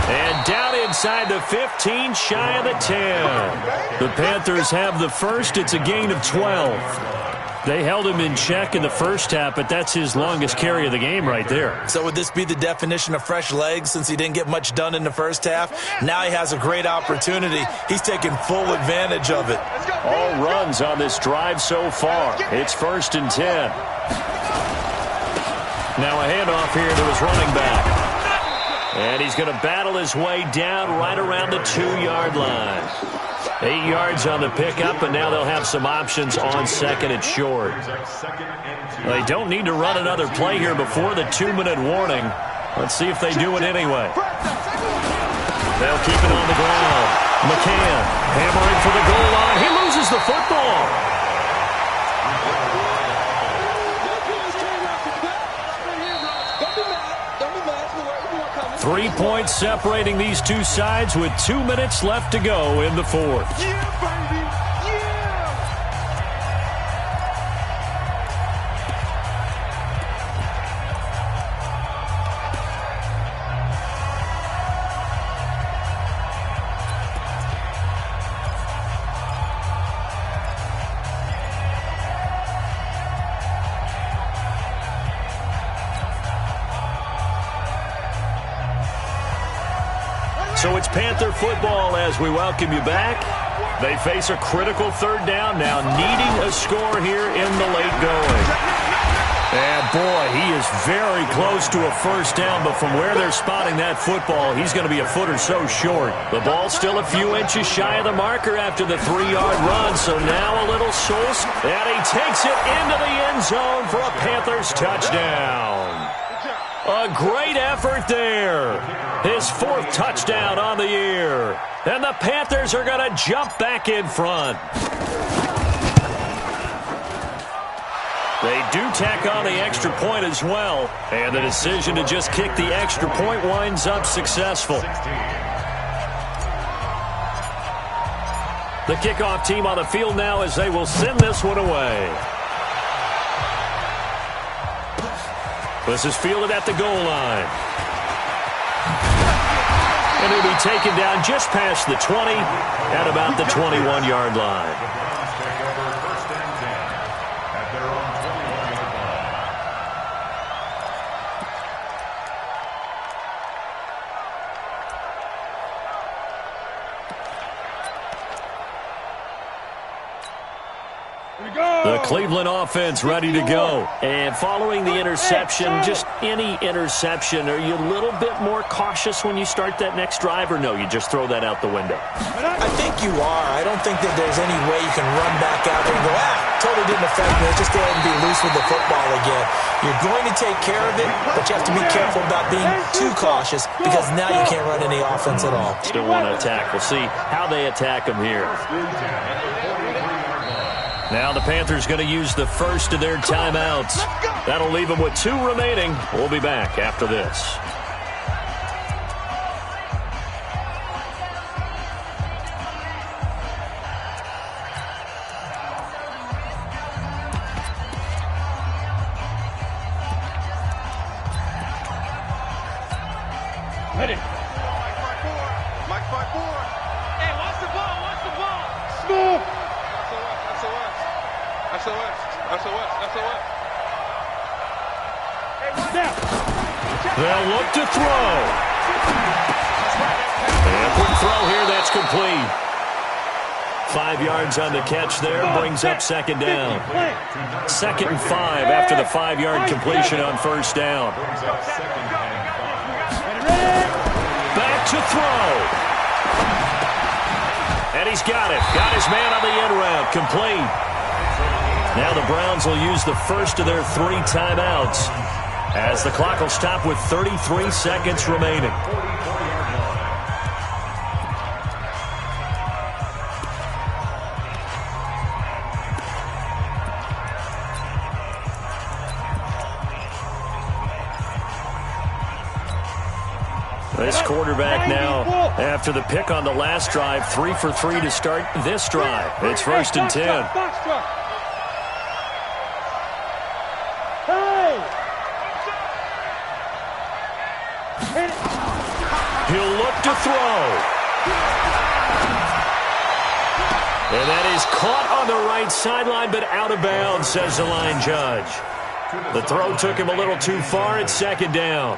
And down inside the 15, shy of the 10. The Panthers have the first. It's a gain of 12. They held him in check in the first half, but that's his longest carry of the game right there. So would this be the definition of fresh legs since he didn't get much done in the first half? Now he has a great opportunity. He's taking full advantage of it. All runs on this drive so far. It's 1st and 10. Now a handoff here to his running back. And he's going to battle his way down right around the 2-yard line. 8 yards on the pickup, and now they'll have some options on 2nd and short. They don't need to run another play here before the 2-minute warning. Let's see if they do it anyway. They'll keep it on the ground. McCann hammering for the goal line. He loses the football. 3 points separating these two sides with 2 minutes left to go in the 4th. Yeah, baby. Yeah. So it's Panther football as we welcome you back. They face a critical 3rd down now, needing a score here in the late going. And boy, he is very close to a first down, but from where they're spotting that football, he's going to be a foot or so short. The ball's still a few inches shy of the marker after the 3-yard run, so now a little sauce, and he takes it into the end zone for a Panthers touchdown. A great effort there. His 4th touchdown on the year. And the Panthers are going to jump back in front. They do tack on the extra point as well. And the decision to just kick the extra point winds up successful. The kickoff team on the field now as they will send this one away. This is fielded at the goal line. And he'll be taken down just past the 20 at about the 21-yard line. The Cleveland offense ready to go. And following the interception, just any interception, are you a little bit more cautious when you start that next drive, or no, you just throw that out the window? I think you are. I don't think that there's any way you can run back out there and go, totally didn't affect me. Let's just go ahead and be loose with the football again. You're going to take care of it, but you have to be careful about being too cautious because now you can't run any offense at all. Still want to attack. We'll see how they attack them here. Now the Panthers going to use the first of their timeouts. That'll leave them with 2 remaining. We'll be back after this. Ready. Mike 5-4. Hey, watch the ball. Watch the ball. Smooth. SOS. They'll look to throw. And quick throw here. That's complete. 5 yards on the catch there. Brings up second down. 2nd and 5 after the 5-yard completion on first down. Back to throw. And he's got it. Got his man on the end route. Complete. Now the Browns will use the first of their 3 timeouts as the clock will stop with 33 seconds remaining. This quarterback now, after the pick on the last drive, 3 for 3 to start this drive. It's 1st and 10. He'll look to throw. And that is caught on the right sideline, but out of bounds, says the line judge. The throw took him a little too far. It's 2nd down.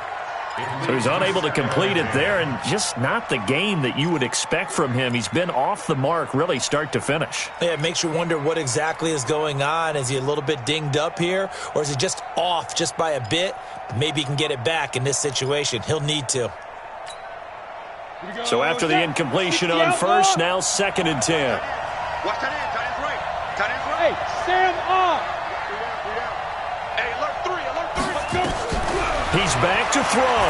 So he's unable to complete it there, and just not the game that you would expect from him. He's been off the mark, really, start to finish. Yeah, it makes you wonder what exactly is going on. Is he a little bit dinged up here, or is he just off just by a bit? Maybe he can get it back in this situation. He'll need to. So after the incompletion on first, now 2nd and 10. Watch that in. Tight end's right. Tight end's right. Hey, Sam off. Hey, alert 3. Let's go. He's back to throw.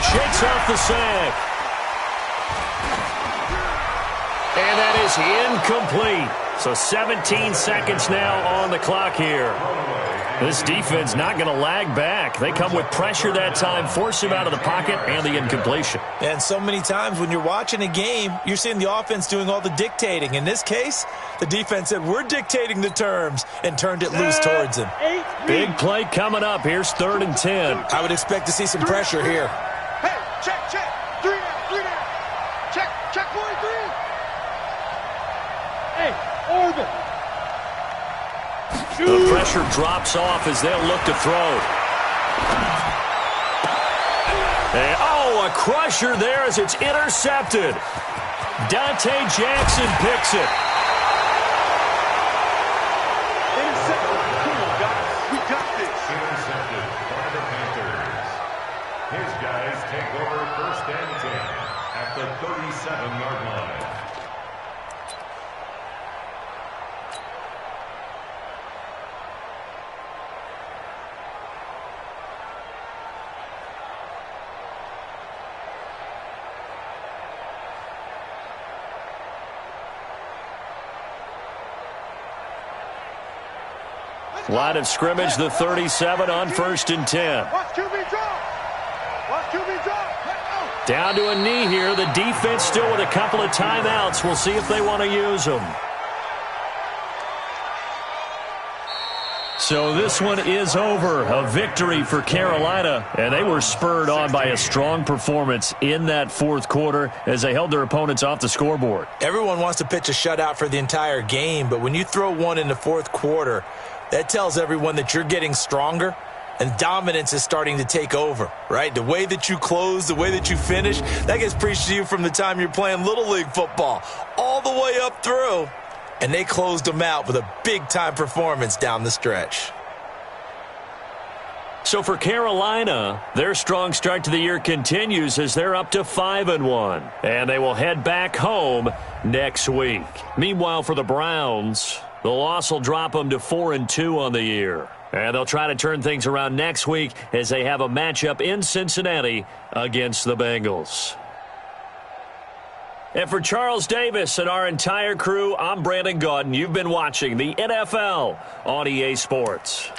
Shakes off the sack. And that is incomplete. So 17 seconds now on the clock here. This defense not going to lag back. They come with pressure that time, force him out of the pocket, and the incompletion. And so many times when you're watching a game, you're seeing the offense doing all the dictating. In this case, the defense said, we're dictating the terms, and turned it loose towards him. Big play coming up. Here's 3rd and 10. I would expect to see some pressure here. Hey, check. 3 down. Check 43. Hey, orbit. The pressure drops off as they'll look to throw. And, a crusher there as it's intercepted. Dante Jackson picks it. Intercepted. Come on, guys. We got this. Intercepted by the Panthers. His guys take over 1st and 10 at the 37-yard line. Line of scrimmage, the 37 on 1st and 10. Watch QB drop. Down to a knee here. The defense still with a couple of timeouts. We'll see if they want to use them. So this one is over. A victory for Carolina, and they were spurred on by a strong performance in that 4th quarter as they held their opponents off the scoreboard. Everyone wants to pitch a shutout for the entire game, but when you throw one in the 4th quarter, that tells everyone that you're getting stronger and dominance is starting to take over, right? The way that you close, the way that you finish, that gets preached to you from the time you're playing Little League football all the way up through. And they closed them out with a big-time performance down the stretch. So for Carolina, their strong start to the year continues as they're up to 5-1. And they will head back home next week. Meanwhile, for the Browns, the loss will drop them to 4-2 on the year. And they'll try to turn things around next week as they have a matchup in Cincinnati against the Bengals. And for Charles Davis and our entire crew, I'm Brandon Gaudin. You've been watching the NFL on EA Sports.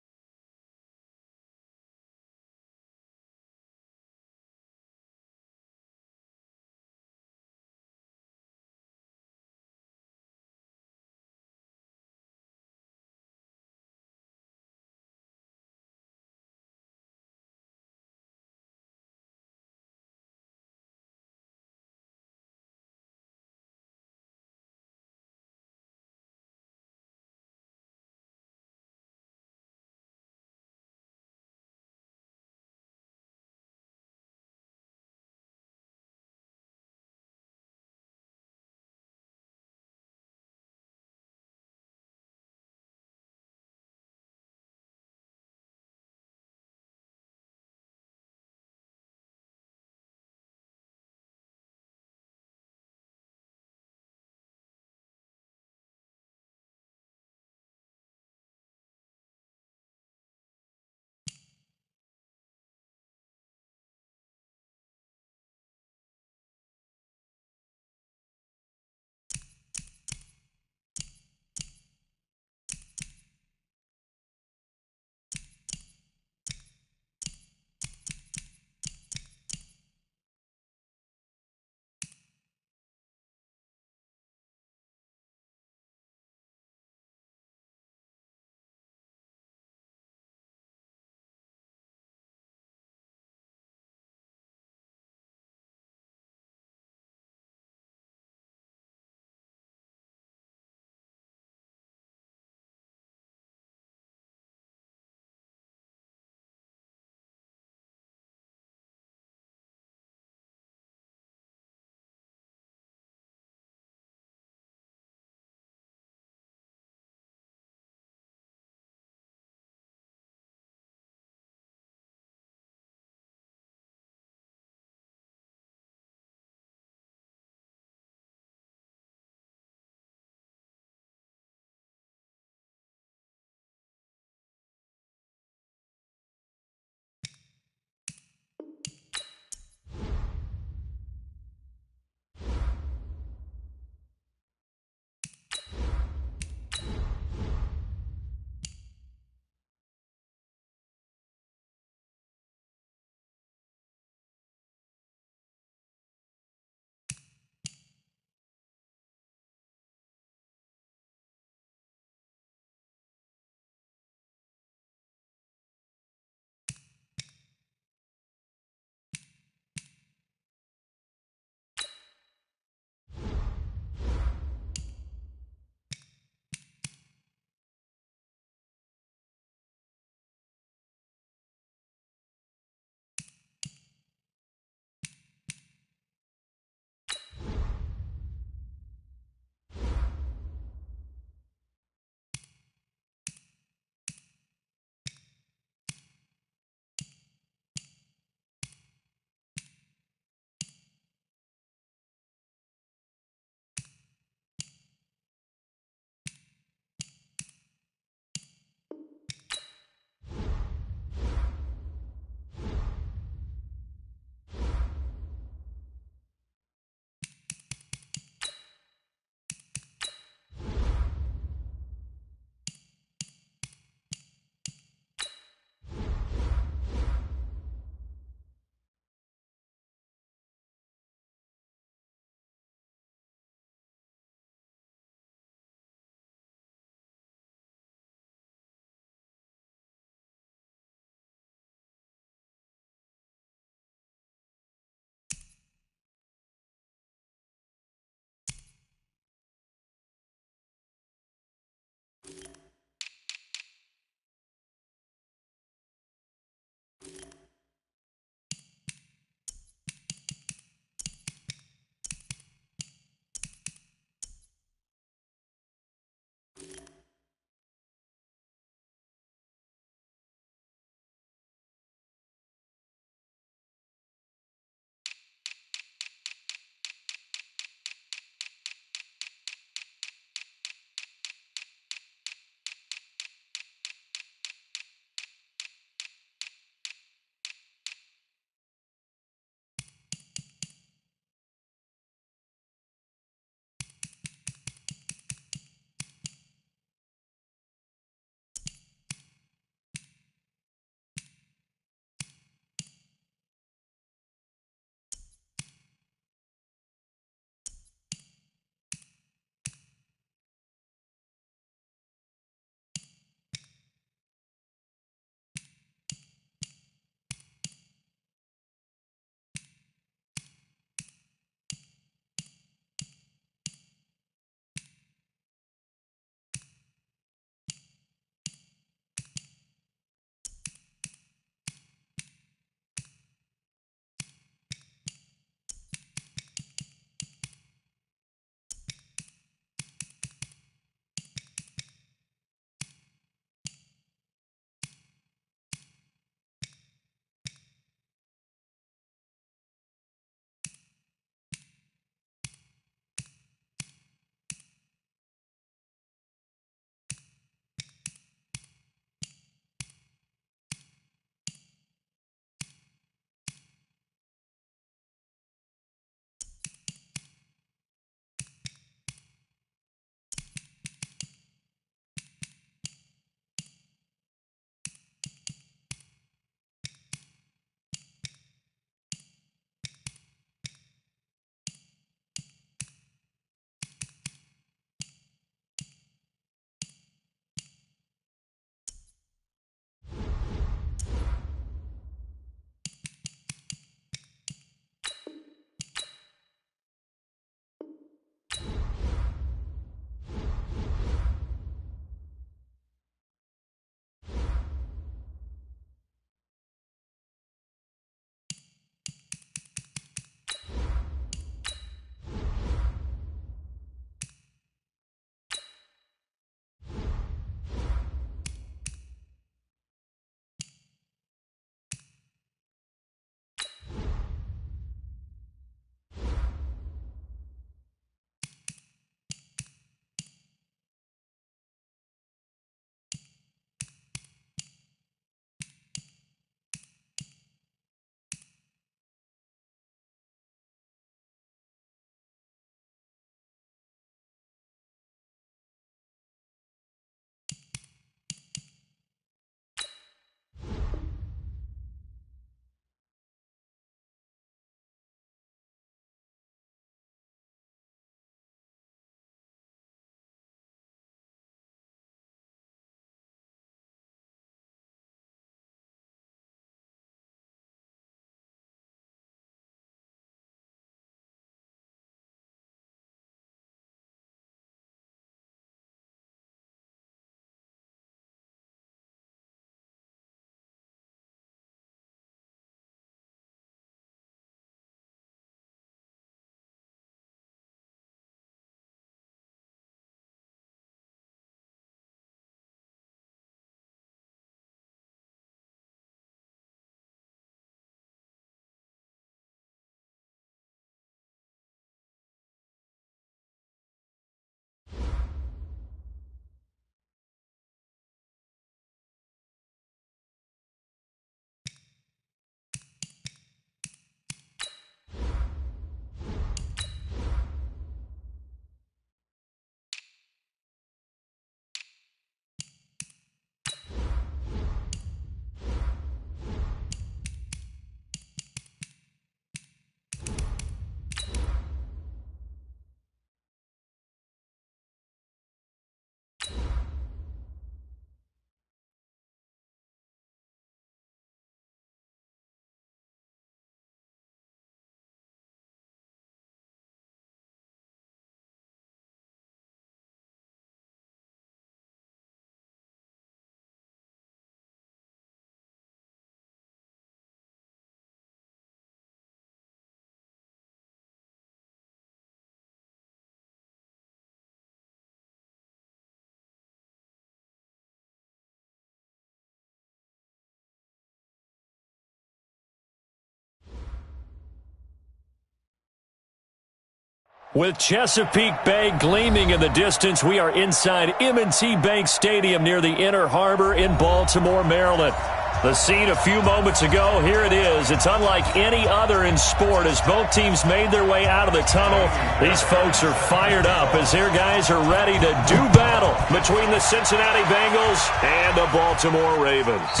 With Chesapeake Bay gleaming in the distance, we are inside M&T Bank Stadium near the Inner Harbor in Baltimore, Maryland. The scene a few moments ago, here it is. It's unlike any other in sport as both teams made their way out of the tunnel. These folks are fired up as their guys are ready to do battle between the Cincinnati Bengals and the Baltimore Ravens.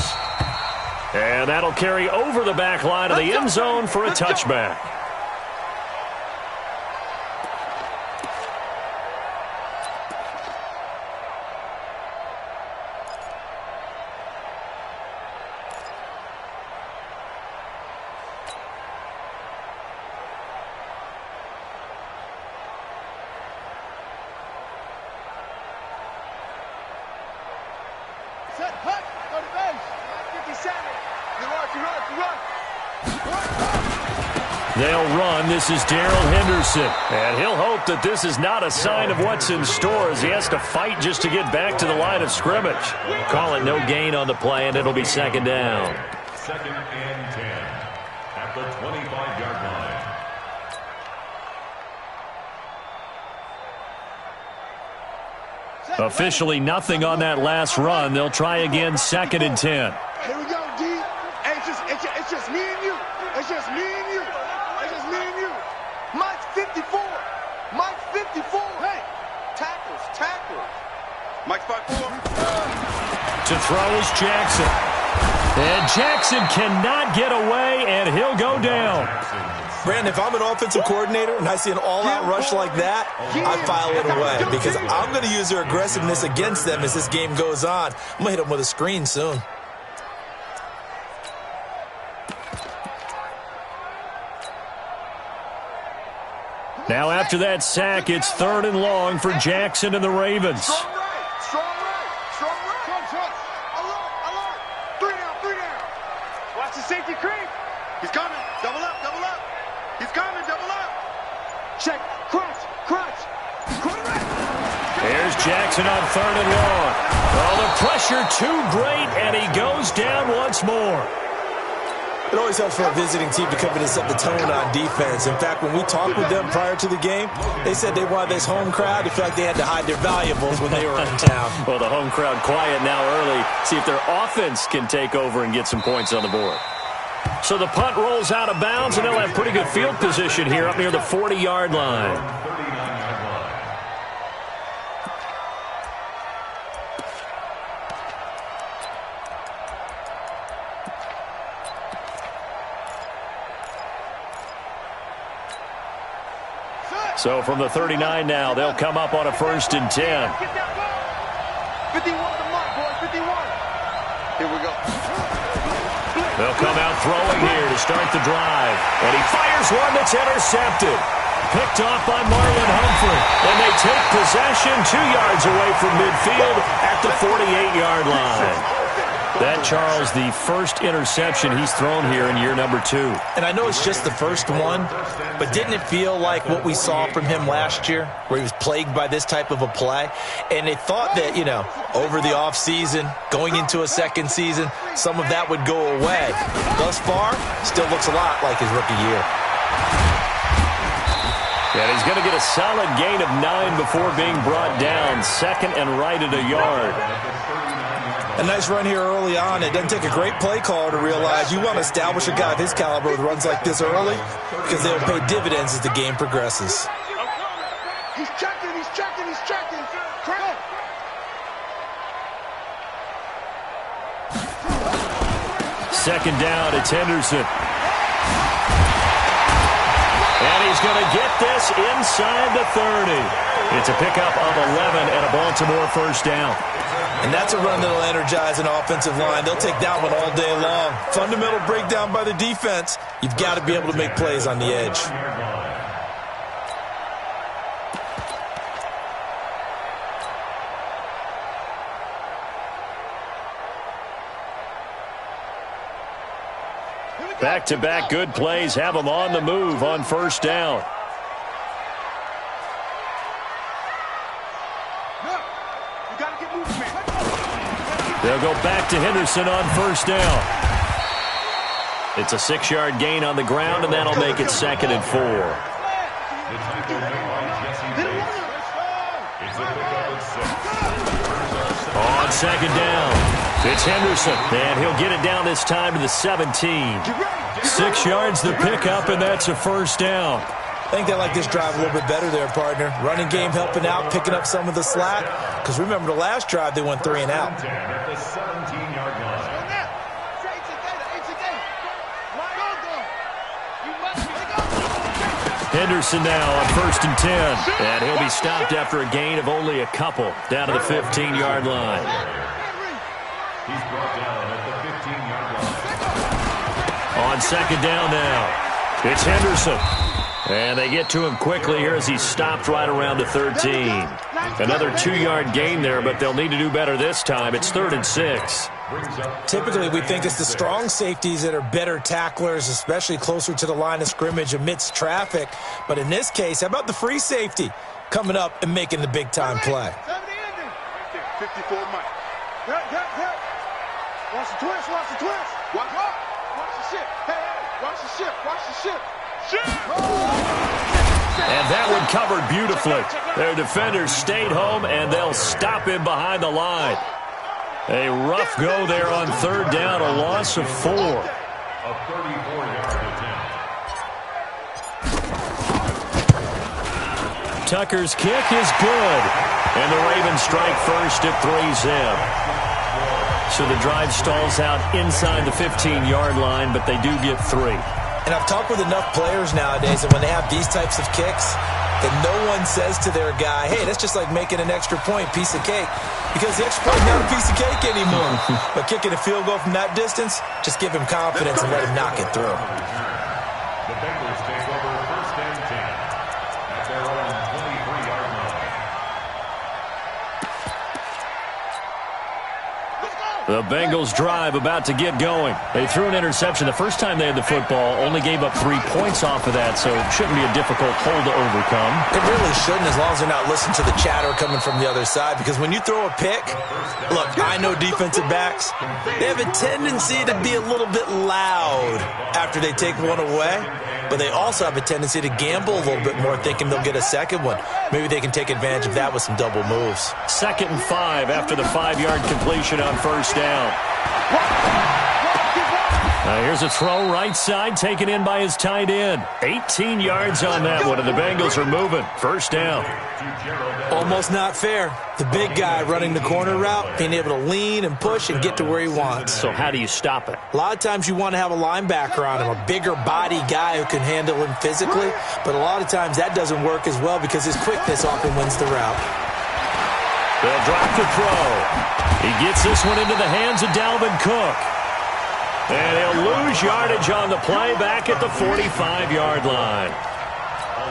And that'll carry over the back line of the end zone for a touchback. They'll run. This is Darrell Henderson. And he'll hope that this is not a sign of what's in store as he has to fight just to get back to the line of scrimmage. Call it no gain on the play, and it'll be second down. Second and 10 at the 25-yard line. Officially nothing on that last run. They'll try again, second and 10. Here we go, D. Hey, it's just me and you. It's just me and you. It's just me and you. Mike's 54. Mike's 54. Hey, tackles. Mike's 5'4". To throw is Jackson. And Jackson cannot get away, and he'll go down. Brandon, if I'm an offensive coordinator and I see an all-out rush like that, I file it away because I'm going to use their aggressiveness against them as this game goes on. I'm going to hit them with a screen soon. Now after that sack, it's third and long for Jackson and the Ravens. Strong right. Alert. 3 down. Watch the safety creep. He's coming. Double up. He's coming. Double up. Check. Crunch. There's Jackson on third and long. Oh, the pressure too great, and he goes down once more. It always helps for a visiting team to come in and set the tone on defense. In fact, when we talked with them prior to the game, they said they wanted this home crowd to feel like they had to hide their valuables when they were in town. Well, the home crowd quiet now early. See if their offense can take over and get some points on the board. So the punt rolls out of bounds, and they'll have pretty good field position here up near the 40-yard line. 39-yard line. So from the 39 now, they'll come up on a first and 10. Get that ball. 51 the mark, boys. 51. Here we go. They'll come out throwing here to start the drive. And he fires one that's intercepted. Picked off by Marlon Humphrey. And they take possession 2 yards away from midfield at the 48-yard line. That, Charles, the first interception he's thrown here in year number 2. And I know it's just the first one, but didn't it feel like what we saw from him last year, where he was plagued by this type of a play? And they thought that, over the offseason, going into a second season, some of that would go away. Thus far, still looks a lot like his rookie year. And he's going to get a solid gain of 9 before being brought down. Second and right at a yard. A nice run here early on. It doesn't take a great play caller to realize you want to establish a guy of his caliber with runs like this early because they'll pay dividends as the game progresses. He's checking. Second down, it's Henderson. And he's going to get this inside the 30. It's a pickup of 11 and a Baltimore first down. And that's a run that'll energize an offensive line. They'll take that one all day long. Fundamental breakdown by the defense. You've got to be able to make plays on the edge. Back-to-back good plays have them on the move on first down. They'll go back to Henderson on first down. It's a 6-yard gain on the ground, and that'll make it second and 4. The tackle made by Jesse Bates. It's a pickup at 6. On second down, it's Henderson, and he'll get it down this time to the 17. 6 yards the pickup, and that's a first down. I think they like this drive a little bit better there, partner. Running game helping out, picking up some of the slack. Because remember, the last drive, they went 3 and out. At the 17-yard line. Henderson now on 1st and 10. And he'll be stopped after a gain of only a couple down to the 15-yard line. He's brought down at the 15-yard line. On second down now, it's Henderson. And they get to him quickly here as he's stopped right around the 13. Another 2-yard gain there, but they'll need to do better this time. It's 3rd and 6. Typically, we think it's the strong safeties that are better tacklers, especially closer to the line of scrimmage amidst traffic. But in this case, how about the free safety coming up and making the big-time play? 54 Mike. Watch the twist, watch the twist. Watch the ship. Hey, watch the ship, watch the ship. And that one covered beautifully. Their defenders stayed home, and they'll stop him behind the line. A rough go there on 3rd down, a loss of 4. A 34-yard attempt. Tucker's kick is good. And the Ravens strike first at 3-zip. So the drive stalls out inside the 15-yard line, but they do get 3. And I've talked with enough players nowadays that when they have these types of kicks, that no one says to their guy, hey, that's just like making an extra point, piece of cake. Because the extra point is not a piece of cake anymore. But kicking a field goal from that distance, just give him confidence and let him knock it through. The Bengals take over 1st and 10 at their own 23-yard line. The Bengals drive about to get going. They threw an interception the first time they had the football, only gave up 3 points off of that, so it shouldn't be a difficult hole to overcome. It really shouldn't, as long as they're not listening to the chatter coming from the other side, because when you throw a pick, look, I know defensive backs, they have a tendency to be a little bit loud after they take one away, but they also have a tendency to gamble a little bit more, thinking they'll get a second one. Maybe they can take advantage of that with some double moves. 2nd and 5 after the 5-yard completion on 1st down. Now here's a throw right side taken in by his tight end. 18 yards on that one, and the Bengals are moving. 1st down. Almost not fair. The big guy running the corner route, being able to lean and push and get to where he wants. So how do you stop it? A lot of times you want to have a linebacker on him, a bigger body guy who can handle him physically, but a lot of times that doesn't work as well because his quickness often wins the route. They'll drop the throw. He gets this one into the hands of Dalvin Cook. And he'll lose yardage on the play back at the 45-yard line.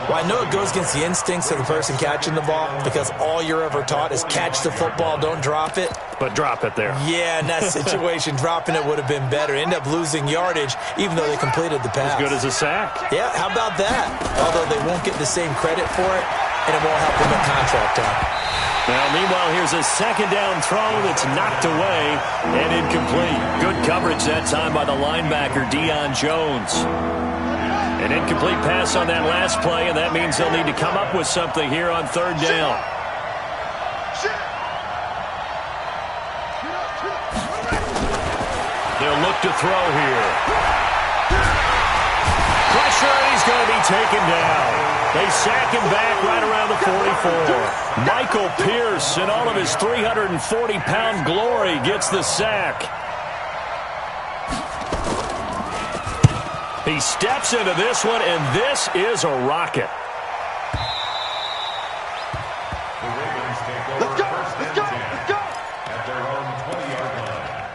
Well, I know it goes against the instincts of the person catching the ball because all you're ever taught is catch the football, don't drop it. But drop it there. Yeah, in that situation, dropping it would have been better. End up losing yardage even though they completed the pass. As good as a sack. Yeah, how about that? Although they won't get the same credit for it, and it won't help them at contract time. Now, meanwhile, here's a 2nd down throw that's knocked away and incomplete. Good coverage that time by the linebacker, Deion Jones. An incomplete pass on that last play, and that means they'll need to come up with something here on 3rd down. They'll look to throw here. Pressure, and he's going to be taken down. They sack him back right around the 44. Michael Pierce, in all of his 340-pound glory, gets the sack. He steps into this one, and this is a rocket. The Ravens take over 1st and 10 at their own 20-yard line.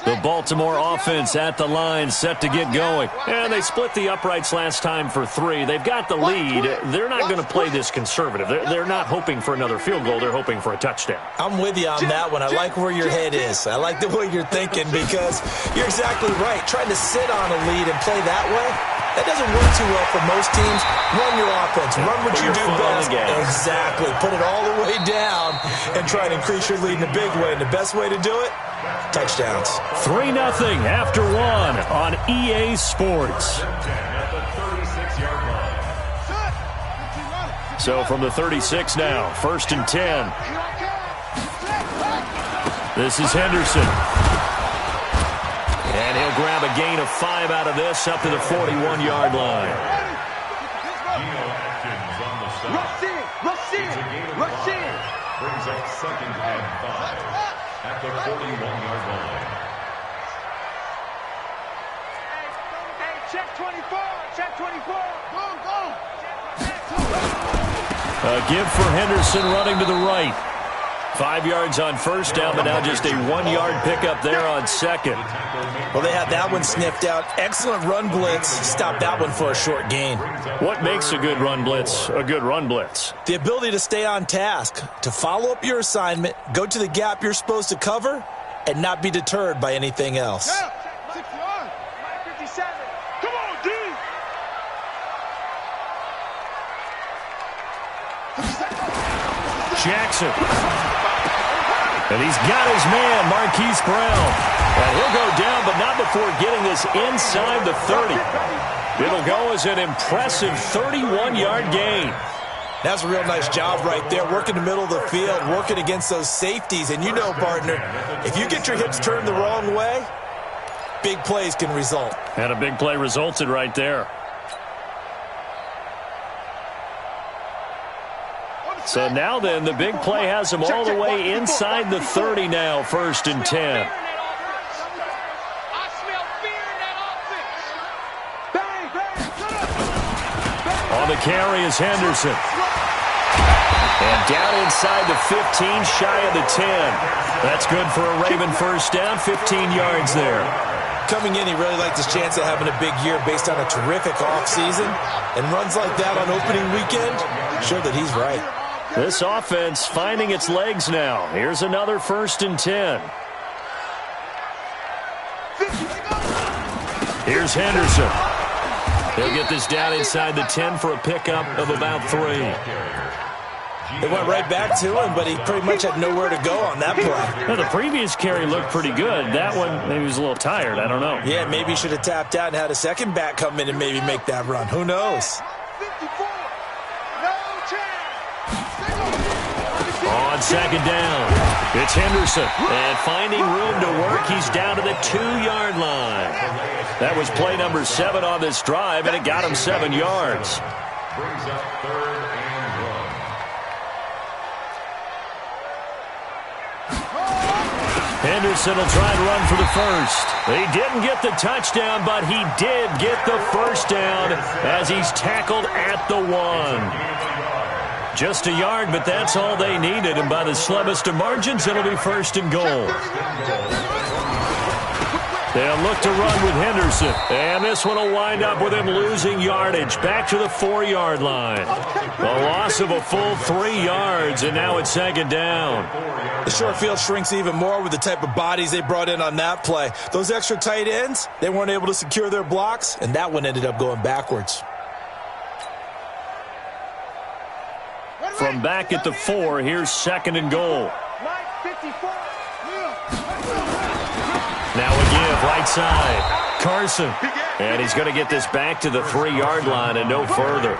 The Baltimore offense at the line, set to get going. And they split the uprights last time for 3. They've got the lead. They're not going to play this conservative. They're not hoping for another field goal. They're hoping for a touchdown. I'm with you on that one. I like where your head is. I like the way you're thinking because you're exactly right. Trying to sit on a lead and play that way, that doesn't work too well for most teams. Run your offense. Run what you do best. Exactly. Put it all the way down and try and increase your lead in a big way. And the best way to do it, touchdowns. 3-0 after 1 on EA Sports. So from the 36 now, 1st and 10. This is Henderson. And he'll grab a gain of 5 out of this up to the 41-yard line. Rush in. Brings up 2nd and 5 at the 41-yard line. Hey, check 24. Go. A give for Henderson running to the right. 5 yards on 1st down, but now just a 1-yard pickup there on 2nd. Well, they had that one sniffed out. Excellent run blitz. Stopped that one for a short gain. What makes a good run blitz a good run blitz? The ability to stay on task, to follow up your assignment, go to the gap you're supposed to cover, and not be deterred by anything else. 6 yards. 57. Come on, D. Jackson. And he's got his man, Marquise Brown. And he'll go down, but not before getting this inside the 30. It'll go as an impressive 31-yard gain. That's a real nice job right there, working the middle of the field, working against those safeties. And you know, partner, if you get your hips turned the wrong way, big plays can result. And a big play resulted right there. So now then, the big play has them all the way inside the 30 now, 1st and 10. I smell fear in that offense. Bang. On the carry is Henderson. And down inside the 15, shy of the 10. That's good for a Raven 1st down, 15 yards there. Coming in, he really liked his chance of having a big year based on a terrific offseason. And runs like that on opening weekend, sure that he's right. This offense finding its legs now. Here's another 1st and 10. Here's Henderson. He'll get this down inside the 10 for a pickup of about 3. They went right back to him, but he pretty much had nowhere to go on that play. Well, the previous carry looked pretty good. That one, maybe he was a little tired. I don't know. Yeah, maybe he should have tapped out and had a second back come in and maybe make that run. Who knows? 54. No chance. On 2nd down, it's Henderson. And finding room to work, he's down to the 2-yard line. That was play number 7 on this drive, and it got him 7 yards. Brings up 3rd and 1. Henderson will try and run for the 1st. He didn't get the touchdown, but he did get the 1st down as he's tackled at the 1. Just a yard, but that's all they needed. And by the slimmest of margins, it'll be 1st and goal. They'll look to run with Henderson. And this one will wind up with him losing yardage. Back to the 4-yard line. A loss of a full 3 yards, and now it's 2nd down. The short field shrinks even more with the type of bodies they brought in on that play. Those extra tight ends, they weren't able to secure their blocks, and that one ended up going backwards. From back at the 4, here's 2nd and goal. Now a give, right side. Carson. And he's going to get this back to the 3-yard line and no further.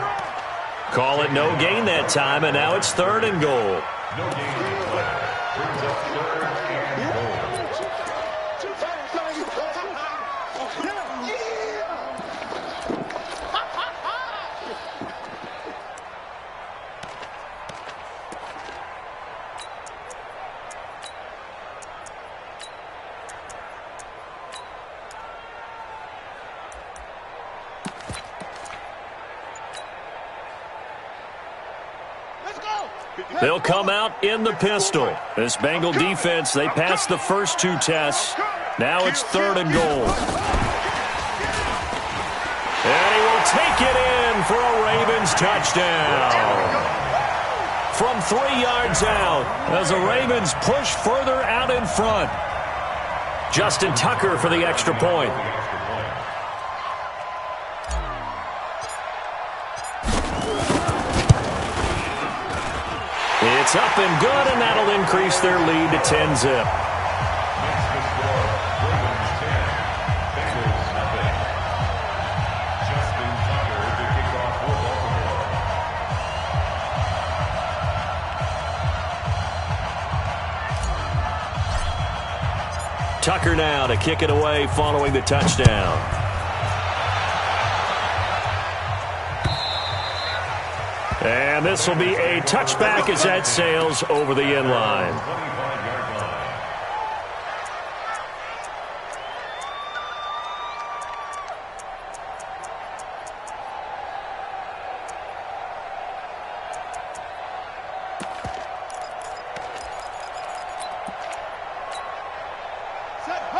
Call it no gain that time, and now it's 3rd and goal. No gain. Brings up 3rd and goal. They'll come out in the pistol. This Bengal defense, they passed the first 2 tests. Now it's 3rd and goal. And he will take it in for a Ravens touchdown. From 3 yards out as the Ravens push further out in front. Justin Tucker for the extra point. It's up and good, and that'll increase their lead to 10-zip. Tucker now to kick it away following the touchdown. And this will be a touchback as that sails over the end line.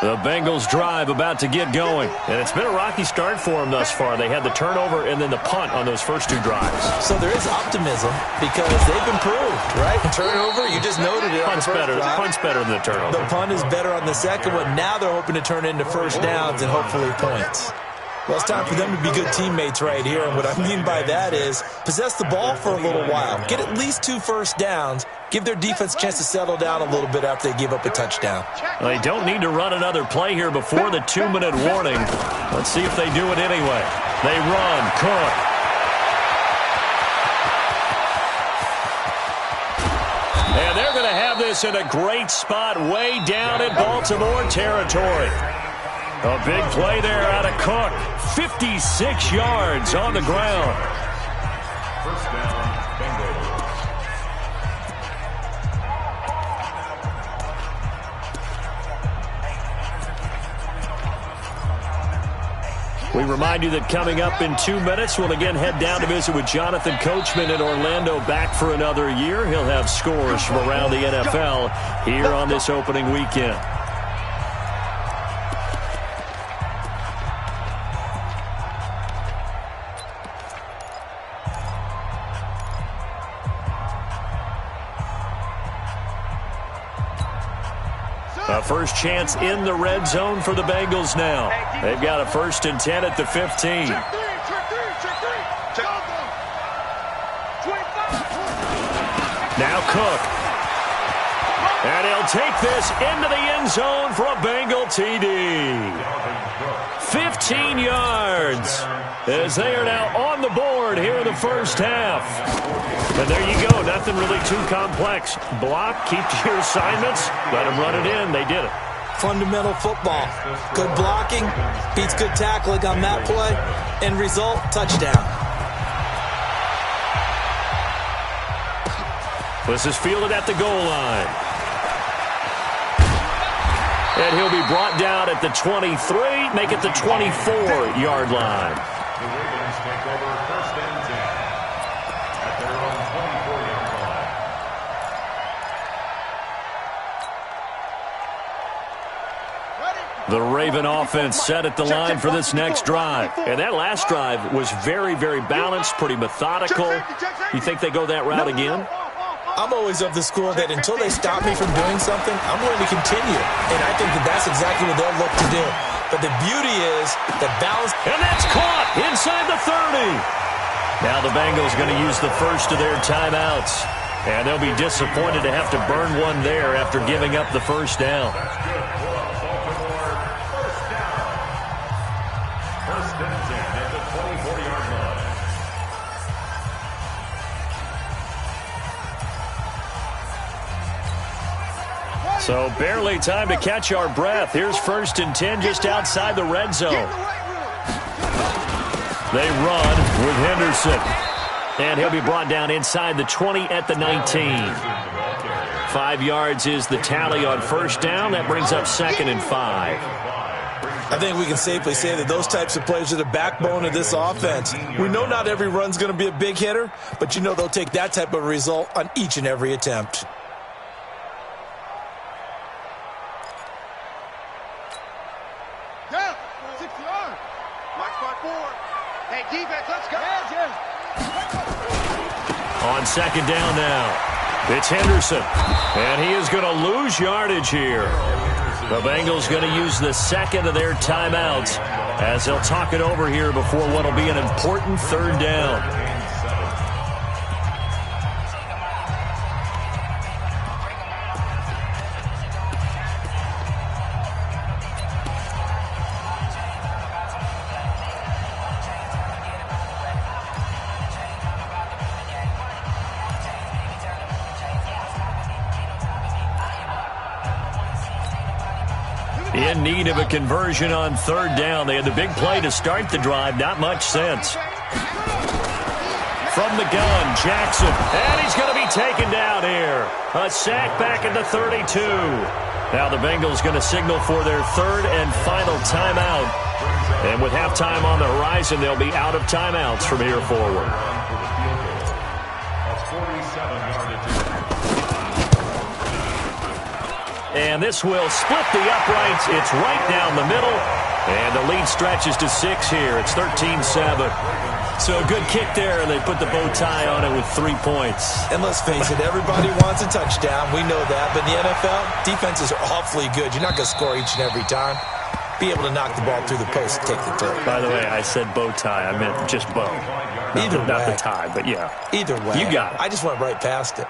The Bengals drive about to get going. And it's been a rocky start for them thus far. They had the turnover and then the punt on those first 2 drives. So there is optimism because they've improved, right? Turnover, you just noted it. Punt's better than the turnover. The punt is better on the second one. Now they're hoping to turn into first downs and hopefully points. Well, it's time for them to be good teammates right here. And what I mean by that is possess the ball for a little while. Get at least 2 first downs. Give their defense a chance to settle down a little bit after they give up a touchdown. Well, they don't need to run another play here before the 2-minute warning. Let's see if they do it anyway. They run. Cook. And they're going to have this in a great spot way down in Baltimore territory. A big play there out of Cook. 56 yards on the ground. First down, Bengals. We remind you that coming up in 2 minutes, we'll again head down to visit with Jonathan Coachman in Orlando, back for another year. He'll have scores from around the NFL here on this opening weekend. A first chance in the red zone for the Bengals now. They've got a 1st and 10 at the 15. Now Cook. And he'll take this into the end zone for a Bengal TD. 15 yards as they are now on the board here in the first half. And there you go. Nothing really too complex. Block, keep to your assignments, let them run it in. They did it. Fundamental football. Good blocking, beats good tackling on that play. End result, touchdown. This is fielded at the goal line. And he'll be brought down at the 23, make it the 24-yard line. The Ravens take over 1st and 10 at their own 24-yard line. The Raven offense set at the line for this next drive. And that last drive was very, very balanced, pretty methodical. You think they go that route again? I'm always of the school that until they stop me from doing something, I'm going to continue. And I think that that's exactly what they'll look to do. But the beauty is the balance. And that's caught inside the 30. Now the Bengals going to use the first of their timeouts. And they'll be disappointed to have to burn one there after giving up the first down. That's good. Baltimore, first down. 1st and 10 at the 24-yard line. So barely time to catch our breath. Here's 1st and 10 just outside the red zone. They run with Henderson. And he'll be brought down inside the 20 at the 19. 5 yards is the tally on first down. That brings up 2nd and 5. I think we can safely say that those types of plays are the backbone of this offense. We know not every run's going to be a big hitter, but you know they'll take that type of result on each and every attempt. second down now. It's Henderson, and he is going to lose yardage here. The Bengals going to use the second of their timeouts as they'll talk it over here before what will be an important third down. In need of a conversion on third down. They had the big play to start the drive. Not much sense. From the gun, Jackson. And he's going to be taken down here. A sack back at the 32. Now the Bengals going to signal for their third and final timeout. And with halftime on the horizon, they'll be out of timeouts from here forward. And this will split the uprights. It's right down the middle. And the lead stretches to 6 here. It's 13-7. So a good kick there, and they put the bow tie on it with 3 points. And let's face it, everybody wants a touchdown. We know that. But in the NFL, defenses are awfully good. You're not going to score each and every time. Be able to knock the ball through the post and take the turn. By the way, I said bow tie. I meant just bow. Not the tie, but yeah. Either way. You got it. I just went right past it.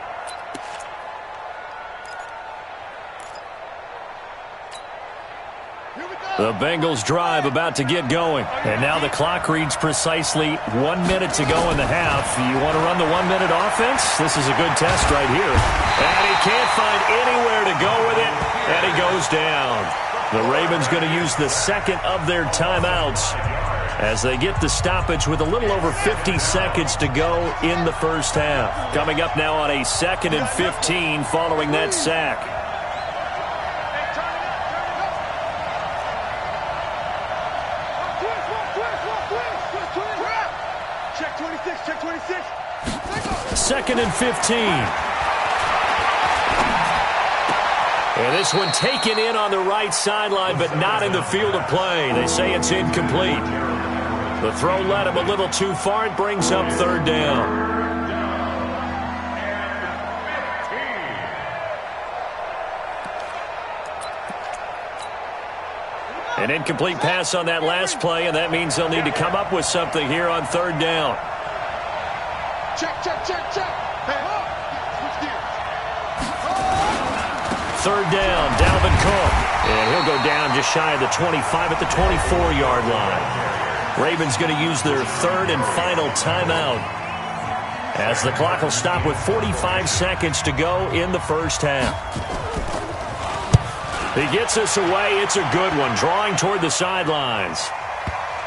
The Bengals drive about to get going. And now the clock reads precisely 1 minute to go in the half. You want to run the 1 minute offense? This is a good test right here. And he can't find anywhere to go with it. And he goes down. The Ravens going to use the second of their timeouts as they get the stoppage with a little over 50 seconds to go in the first half. Coming up now on a 2nd and 15 following that sack. Check 26. 2nd and 15. And this one taken in on the right sideline, but not in the field of play. They say it's incomplete. The throw led him a little too far. It brings up third down. An incomplete pass on that last play, and that means they'll need to come up with something here on third down. Check. Hey, switch gears. Third down, Dalvin Cook. And he'll go down just shy of the 25 at the 24-yard line. Ravens going to use their third and final timeout as the clock will stop with 45 seconds to go in the first half. He gets us away. It's a good one, drawing toward the sidelines.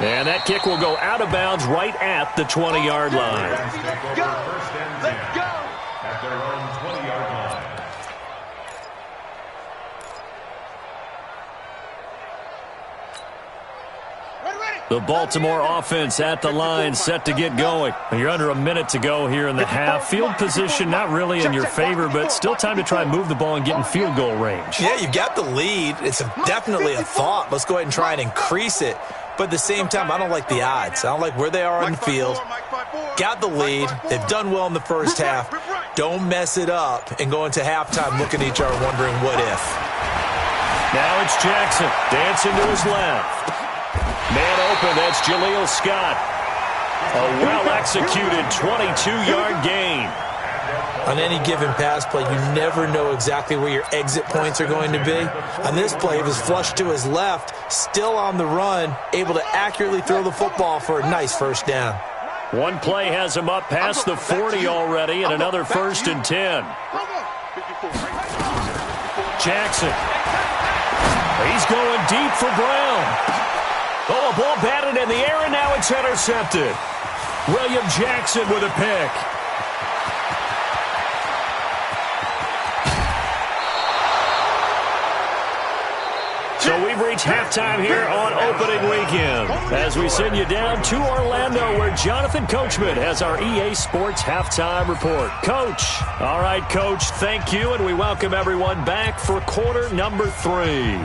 And that kick will go out of bounds right at the 20-yard line. Let's go. At their own 20-yard line. The Baltimore offense at the line, set to get going. You're under a minute to go here in the half. Field position not really in your favor, but still time to try and move the ball and get in field goal range. Yeah, you've got the lead. It's definitely a thought. Let's go ahead and try and increase it. But at the same time, I don't like the odds. I don't like where they are on the field. Got the lead. They've done well in the first half. Don't mess it up and go into halftime looking at each other wondering what if. Now it's Jackson dancing to his left. Man open, that's Jaleel Scott. A well-executed 22-yard gain. On any given pass play, you never know exactly where your exit points are going to be. On this play, it was flushed to his left, still on the run, able to accurately throw the football for a nice first down. One play has him up past the 40 already, and another 1st and 10. Jackson. He's going deep for Brown. Oh, a ball batted in the air, and now it's intercepted. William Jackson with a pick. So we've reached halftime here on opening weekend as we send you down to Orlando where Jonathan Coachman has our EA Sports halftime report. Coach. All right, Coach, thank you, and we welcome everyone back for quarter number 3.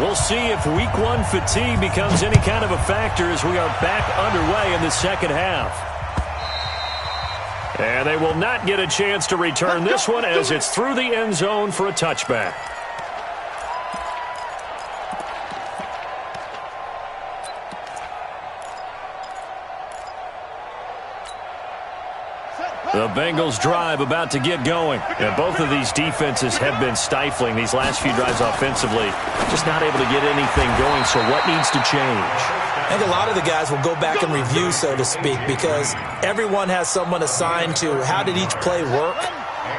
We'll see if week one fatigue becomes any kind of a factor as we are back underway in the second half. And they will not get a chance to return this one as it's through the end zone for a touchback. The Bengals drive about to get going. And both of these defenses have been stifling these last few drives offensively. Just not able to get anything going, so what needs to change? I think a lot of the guys will go back and review, so to speak, because everyone has someone assigned to how did each play work.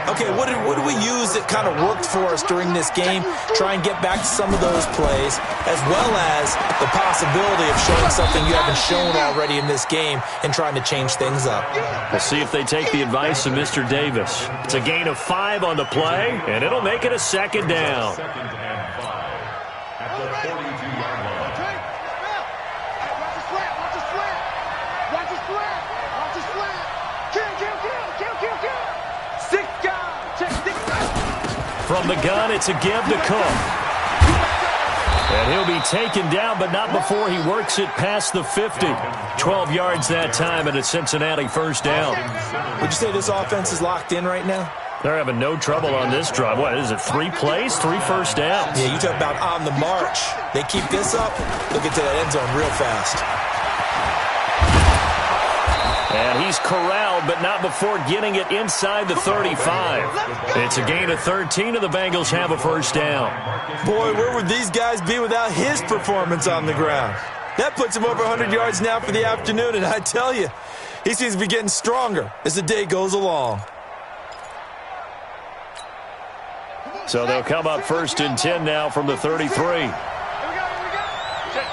Okay, what did we use that kind of worked for us during this game? Try and get back to some of those plays, as well as the possibility of showing something you haven't shown already in this game and trying to change things up. We'll see if they take the advice of Mr. Davis. It's a gain of 5 on the play, and it'll make it a second down. Second and 5 at the 42-yard line. Watch the slant, watch the slant. Watch the slant, watch the slant. Kill. 6 guys, check 6 guys. From the gun, it's a give to Cook. And he'll be taken down, but not before he works it past the 50. 12 yards that time, and a Cincinnati first down. Would you say this offense is locked in right now? They're having no trouble on this drive. What is it, 3 plays, 3 first downs? Yeah, you talk about on the march. They keep this up, they'll get to that end zone real fast. And he's corralled, but not before getting it inside the 35. It's a gain of 13, and the Bengals have a first down. Boy, where would these guys be without his performance on the ground? That puts him over 100 yards now for the afternoon, and I tell you, he seems to be getting stronger as the day goes along. So they'll come up first and 10 now from the 33. Check.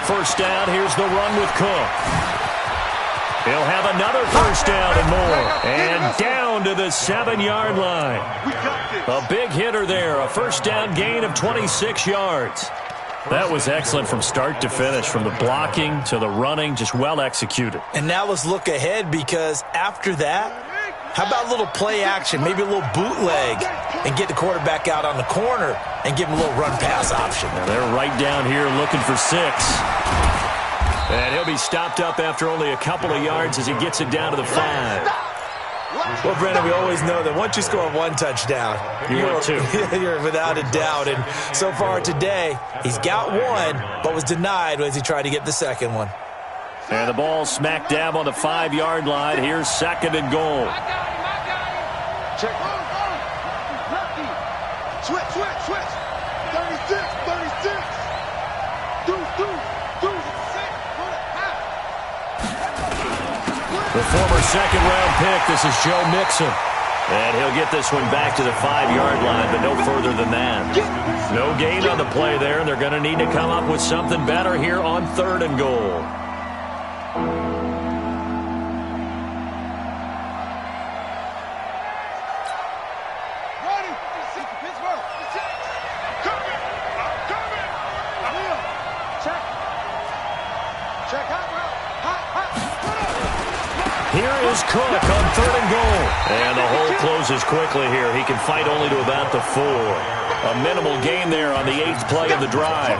First down, here's the run with Cook. He'll have another first down and more. And down to the 7-yard line. A big hitter there, a first down gain of 26 yards. That was excellent from start to finish, from the blocking to the running, just well executed. And now let's look ahead, because after that, how about a little play action, maybe a little bootleg, and get the quarterback out on the corner and give him a little run-pass option. Now they're right down here looking for 6. And he'll be stopped up after only a couple of yards as he gets it down to the 5. Well, Brendan, we always know that once you score 1 touchdown, you're without a doubt. And so far today, he's got 1, but was denied as he tried to get the second one. And the ball smack dab on the 5-yard line. Here's second and goal. I got him. Check. Switch. 36. The former second-round pick, this is Joe Mixon. And he'll get this one back to the 5-yard line, but no further than that. No gain on the play there, and they're going to need to come up with something better here on 3rd and goal. Here is Cook on 3rd and goal. And the hole closes quickly here. He can fight only to about the 4. A minimal gain there on the 8th play of the drive.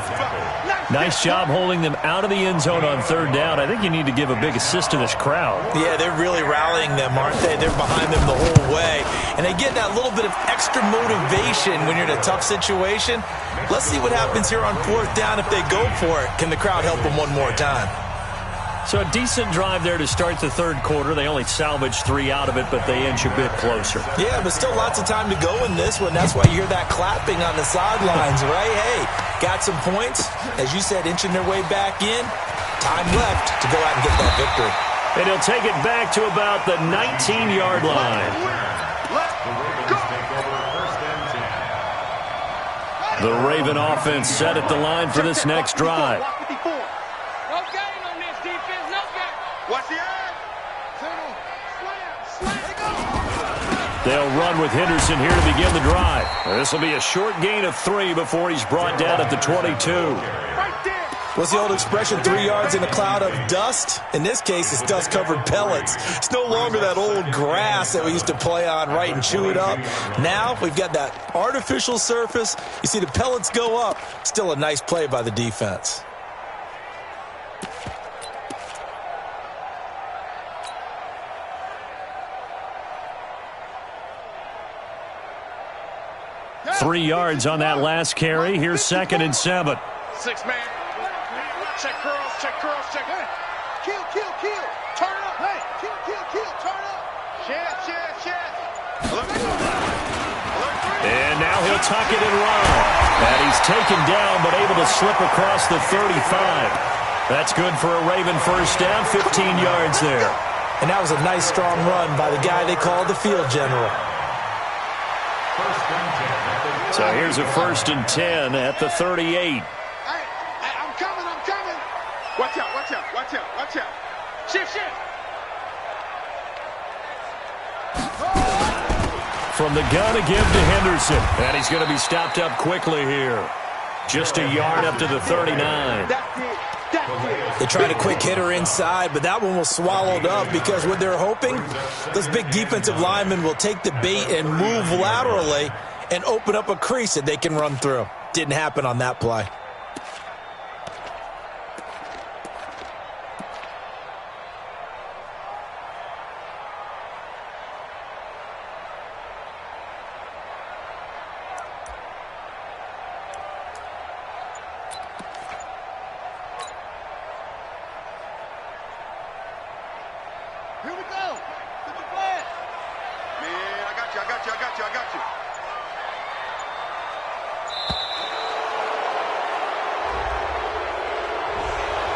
Nice job holding them out of the end zone on 3rd down. I think you need to give a big assist to this crowd. Yeah, they're really rallying them, aren't they? They're behind them the whole way. And they get that little bit of extra motivation when you're in a tough situation. Let's see what happens here on 4th down if they go for it. Can the crowd help them one more time? So a decent drive there to start the 3rd quarter. They only salvaged 3 out of it, but they inch a bit closer. Yeah, but still lots of time to go in this one. That's why you hear that clapping on the sidelines, right? Hey, got some points. As you said, inching their way back in. Time left to go out and get that victory. And he'll take it back to about the 19-yard line. The Raven offense set at the line for this next drive. They'll run with Henderson here to begin the drive. This will be a short gain of 3 before he's brought down at the 22. Right there. What's the old expression, 3 yards in a cloud of dust? In this case, it's dust-covered pellets. It's no longer that old grass that we used to play on, right, and chew it up. Now we've got that artificial surface. You see the pellets go up. Still a nice play by the defense. Yeah. 3 yards on that last carry. Here's 2nd and 7. 6-man. Check curls, check curls, check. Hey. Kill, kill, kill. Turn up. Hey. Kill, kill, kill. Turn up. Shit. And now he'll tuck it and run. And he's taken down but able to slip across the 35. That's good for a Raven first down, 15 yards there. And that was a nice, strong run by the guy they called the field general. So here's a 1st and 10 at the 38. Watch out, watch out, watch out, watch out. Shift. From the gun again to Henderson. And he's going to be stopped up quickly here. Just a yard up to the 39. They tried a quick hitter inside, but that one was swallowed up because what they're hoping, those big defensive linemen will take the bait and move laterally and open up a crease that they can run through. Didn't happen on that play. Here we go. Get the flag. Man, I got you.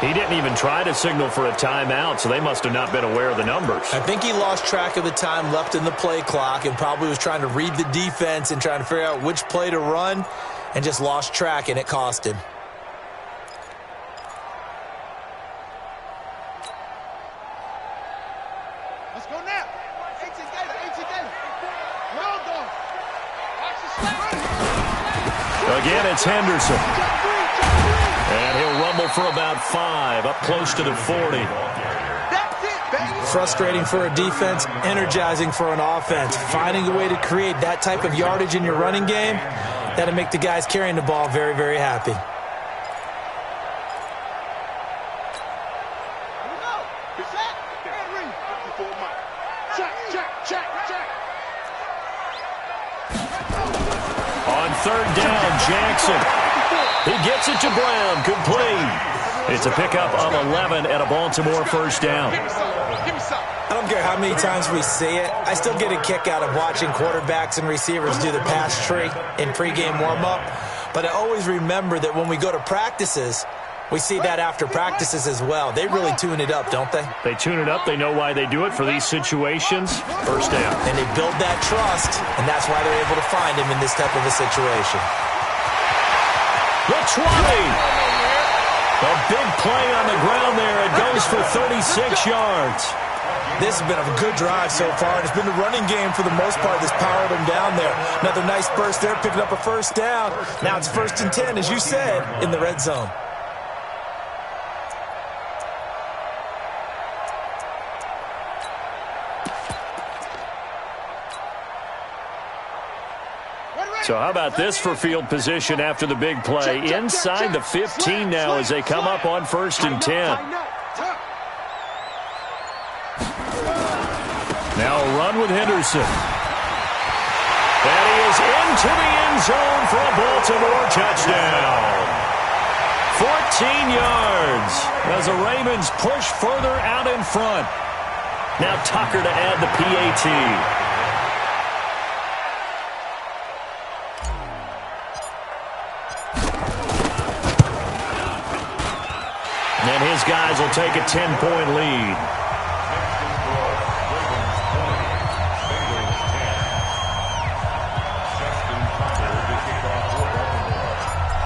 He didn't even try to signal for a timeout, so they must have not been aware of the numbers. I think he lost track of the time left in the play clock and probably was trying to read the defense and trying to figure out which play to run and just lost track, and it cost him. Let's go now. 18 Gator. Well done. Watch the slap. Again, it's Henderson. And he'll rumble for about 5, up close to the 40. That's it, baby. Frustrating for a defense, energizing for an offense. Finding a way to create that type of yardage in your running game, that'll make the guys carrying the ball very, very happy. On 3rd down, Jackson. He gets it to Brown, complete. It's a pickup of 11 at a Baltimore first down. I don't care how many times we see it. I still get a kick out of watching quarterbacks and receivers do the pass tree in pregame warm-up. But I always remember that when we go to practices, we see that after practices as well. They really tune it up, don't they? They tune it up. They know why they do it for these situations. First down. And they build that trust, and that's why they're able to find him in this type of a situation. The 20. A big play on the ground there. It goes for 36 yards. This has been a good drive so far, and it's been the running game for the most part that's powered them down there. Another nice burst there, picking up a first down. Now it's 1st and 10, as you said, in the red zone. So how about this for field position after the big play? Inside the 15 now as they come up on 1st and 10. Now a run with Henderson. And he is into the end zone for a Baltimore touchdown. 14 yards as the Ravens push further out in front. Now Tucker to add the PAT. And his guys will take a 10-point lead.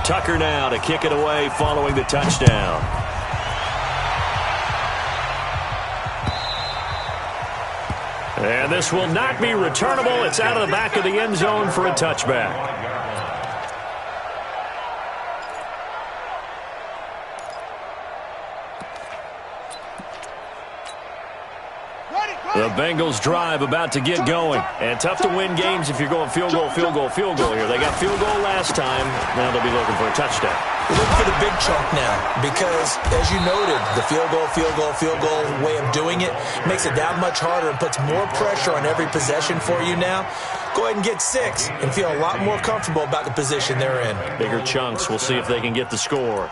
Tucker now to kick it away following the touchdown. And this will not be returnable. It's out of the back of the end zone for a touchback. The Bengals drive about to get going. And tough to win games if you're going field goal, field goal, field goal here. They got field goal last time. Now they'll be looking for a touchdown. We're looking for the big chunk now because, as you noted, the field goal way of doing it makes it that much harder and puts more pressure on every possession for you now. Go ahead and get 6 and feel a lot more comfortable about the position they're in. Bigger chunks. We'll see if they can get the score.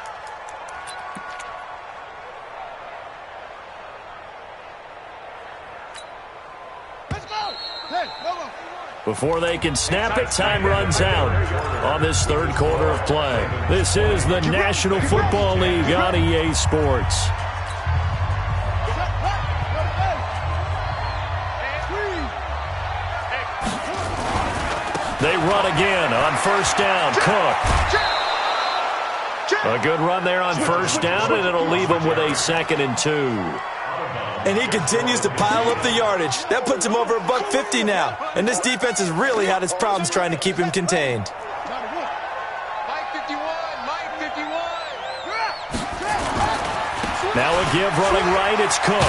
Before they can snap it, time runs out on this third quarter of play. This is the National Football League on EA Sports. They run again on first down. Cook. A good run there on first down, and it'll leave them with a 2nd and 2. And he continues to pile up the yardage. That puts him over $150 now. And this defense has really had its problems trying to keep him contained. Now a give running right, it's Cook.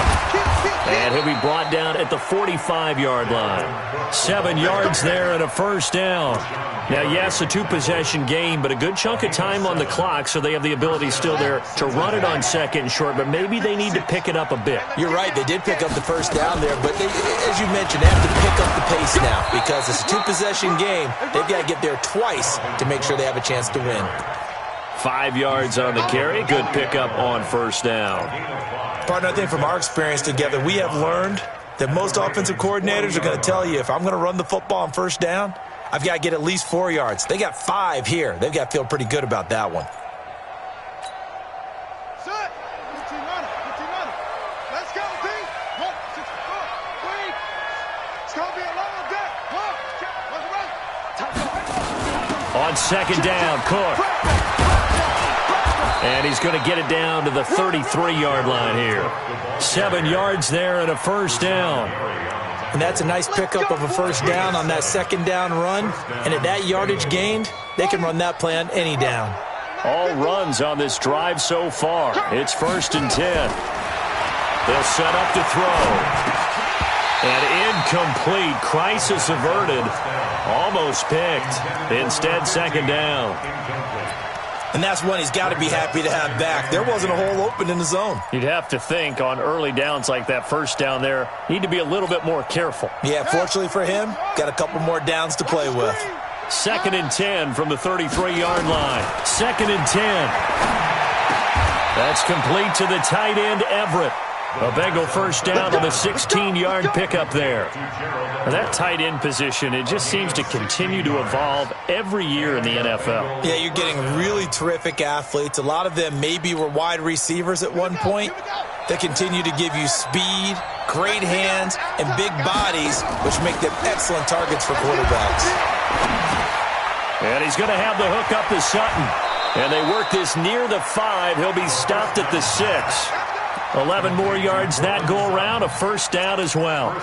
And he'll be brought down at the 45-yard line. 7 yards there and a first down. Now, yes, a 2-possession game, but a good chunk of time on the clock, so they have the ability still there to run it on 2nd and short, but maybe they need to pick it up a bit. You're right, they did pick up the first down there, but they, as you mentioned, they have to pick up the pace now because it's a 2-possession game. They've got to get there twice to make sure they have a chance to win. 5 yards on the carry. Good pickup on first down. Partner, I think from our experience together, we have learned that most offensive coordinators are going to tell you, if I'm going to run the football on first down, I've got to get at least 4 yards. They got 5 here. They've got to feel pretty good about that one. Let's go, D. 1, 6, 4, 3. It's going to be a long day. 1, 2, On second down, Cook. And he's going to get it down to the 33-yard line here. 7 yards there and a first down. And that's a nice pickup of a first down on that second down run. And at that yardage gained, they can run that play on any down. All runs on this drive so far. It's 1st and 10. They'll set up to throw. And incomplete. Crisis averted. Almost picked. Instead, 2nd down. And that's one he's got to be happy to have back. There wasn't a hole open in the zone. You'd have to think on early downs like that first down there, need to be a little bit more careful. Yeah, fortunately for him, got a couple more downs to play with. 2nd and 10 from the 33-yard line. 2nd and 10. That's complete to the tight end, Everett. A Bengal first down on the 16-yard pickup there. Now that tight end position, it just seems to continue to evolve every year in the NFL. Yeah, you're getting really terrific athletes. A lot of them maybe were wide receivers at one point. They continue to give you speed, great hands, and big bodies, which make them excellent targets for quarterbacks. And he's going to have the hook up to Sutton. And they work this near the 5. He'll be stopped at the 6. 11 more yards that go around, a first down as well.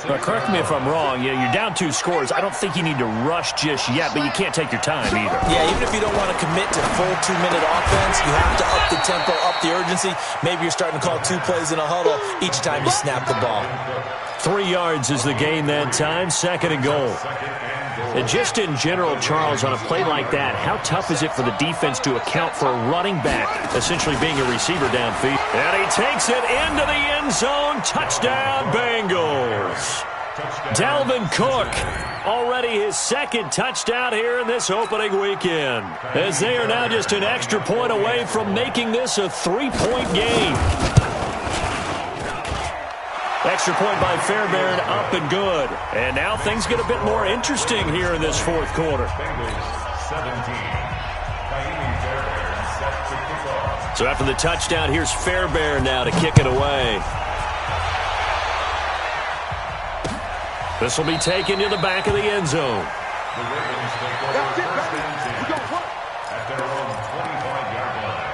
Now, correct me if I'm wrong. You're down 2 scores. I don't think you need to rush just yet, but you can't take your time either. Yeah, even if you don't want to commit to full 2-minute offense, you have to up the tempo, up the urgency. Maybe you're starting to call 2 plays in a huddle each time you snap the ball. 3 yards is the gain that time, 2nd and goal. And just in general, Charles, on a play like that, how tough is it for the defense to account for a running back essentially being a receiver downfield? And he takes it into the end zone. Touchdown, Bengals. Dalvin Cook, already his 2nd touchdown here in this opening weekend, as they are now just an extra point away from making this a 3-point game. Extra point by Fairbairn, up and good. And now things get a bit more interesting here in this 4th quarter. So after the touchdown, here's Fairbairn now to kick it away. This will be taken to the back of the end zone. At their own 25-yard line.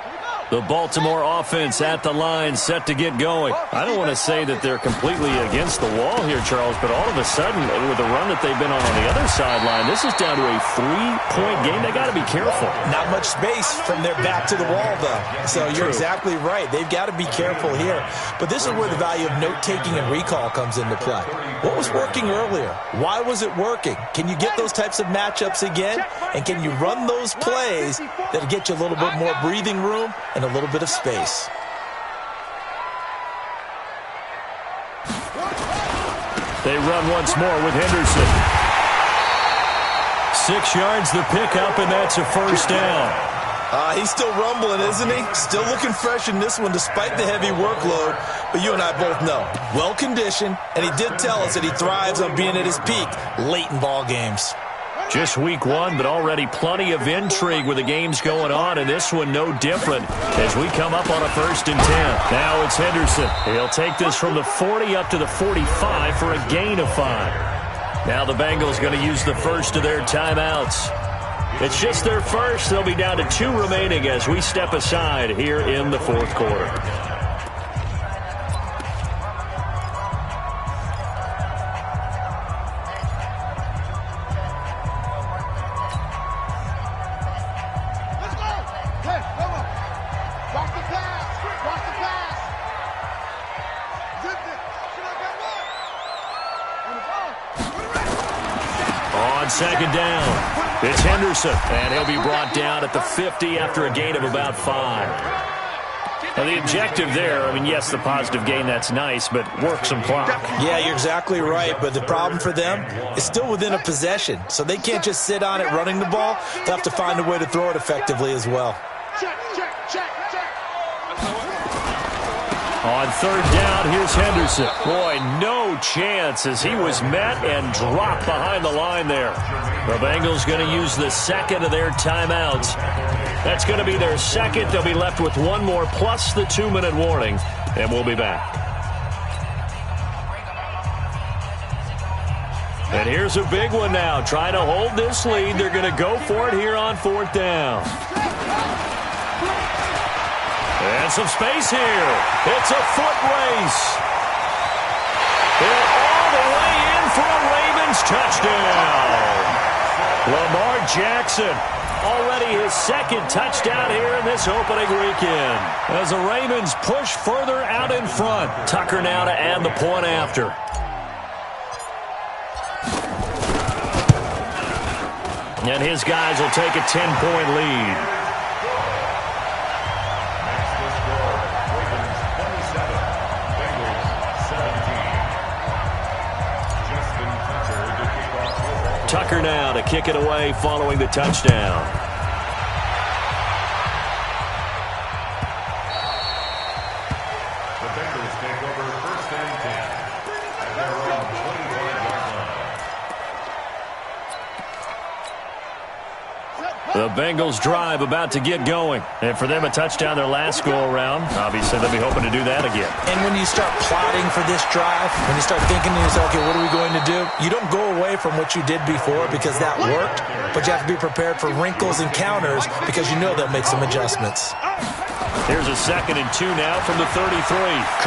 Here we go. The Baltimore offense at the line, set to get going. I don't want to say that they're completely against the wall here, Charles, but all of a sudden, with the run that they've been on the other sideline, this is down to a 3-point game. They got to be careful. Not much space from their back to the wall, though. So you're exactly right. They've got to be careful here. But this is where the value of note-taking and recall comes into play. What was working earlier? Why was it working? Can you get those types of matchups again? And can you run those plays that'll get you a little bit more breathing room and a little bit of space? They run once more with Henderson. 6 yards the pickup, and that's a first down. He's still rumbling, isn't he? Still looking fresh in this one despite the heavy workload. But you and I both know, well-conditioned, and he did tell us that he thrives on being at his peak late in ball games. Just week 1, but already plenty of intrigue with the games going on, and this one no different as we come up on a 1st and 10. Now it's Henderson. He'll take this from the 40 up to the 45 for a gain of 5. Now the Bengals going to use the first of their timeouts. It's just their first. They'll be down to 2 remaining as we step aside here in the 4th quarter. On 2nd down, it's Henderson, and he'll be brought down at the 50 after a gain of about 5. Now, the objective there, I mean, yes, the positive gain, that's nice, but work some clock. Yeah, you're exactly right, but the problem for them is still within a possession, so they can't just sit on it running the ball. They'll have to find a way to throw it effectively as well. On 3rd down, here's Henderson. Boy, no chance as he was met and dropped behind the line there. The Bengals going to use the 2nd of their timeouts. That's going to be their 2nd. They'll be left with 1 more plus the 2-minute warning, and we'll be back. And here's a big one now. Trying to hold this lead. They're going to go for it here on 4th down. And some space here. It's a foot race. They're all the way in for a Ravens touchdown. Lamar Jackson, already his 2nd touchdown here in this opening weekend. As the Ravens push further out in front. Tucker now to add the point after. And his guys will take a 10-point lead. Tucker now to kick it away following the touchdown. The Bengals take over 1st and 10 at their own 25-yard line. The Bengals drive about to get going. And for them, a touchdown their last go-around. Obviously, they'll be hoping to do that again. And when you start plotting for this drive, when you start thinking to yourself, okay, what are we going to do? You don't go away from what you did before because that worked, but you have to be prepared for wrinkles and counters because you know they'll make some adjustments. Here's a 2nd and 2 now from the 33.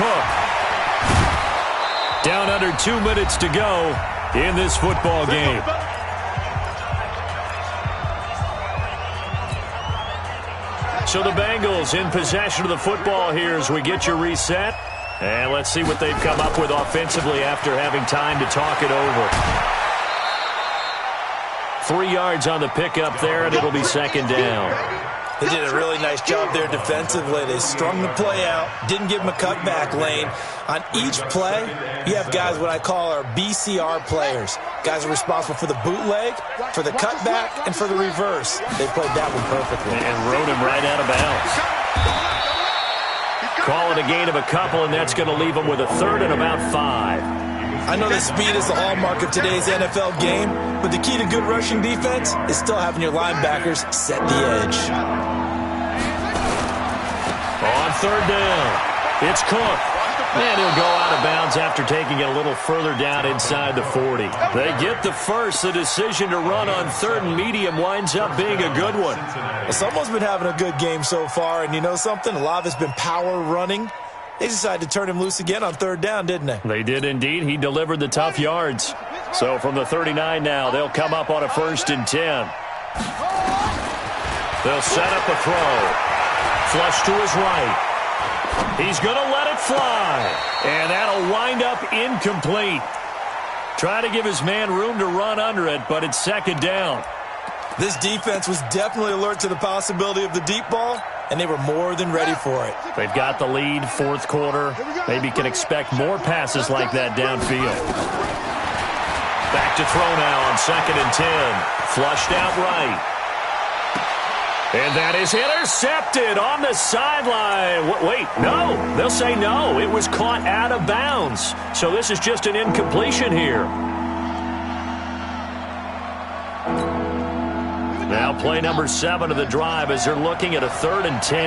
Cook. Down under 2 minutes to go in this football game. So the Bengals in possession of the football here as we get your reset. And let's see what they've come up with offensively after having time to talk it over. 3 yards on the pickup there, and it'll be 2nd down. They did a really nice job there defensively. They strung the play out, didn't give them a cutback lane. On each play, you have guys what I call our BCR players. Guys are responsible for the bootleg, for the cutback, and for the reverse. They played that one perfectly. And rode him right out of bounds. Call it a gain of a couple, and that's going to leave them with a 3rd and about 5. I know that speed is the hallmark of today's NFL game, but the key to good rushing defense is still having your linebackers set the edge. On 3rd down, it's Cook. And he'll go out of bounds after taking it a little further down inside the 40. They get the first. The decision to run on 3rd and medium winds up being a good one. Well, someone's been having a good game so far, and you know something? A lot of it's been power running. They decided to turn him loose again on 3rd down, didn't they? They did indeed. He delivered the tough yards. So from the 39 now, they'll come up on a 1st and 10. They'll set up a throw. Flush to his right. He's going to let it fly. And that'll wind up incomplete. Try to give his man room to run under it, but it's 2nd down. This defense was definitely alert to the possibility of the deep ball, and they were more than ready for it. They've got the lead, 4th quarter. Maybe can expect more passes like that downfield. Back to throw now on 2nd and 10. Flushed out right. And that is intercepted on the sideline. Wait, no. They'll say no. It was caught out of bounds. So this is just an incompletion here. Now play number 7 of the drive as they're looking at a 3rd and 10.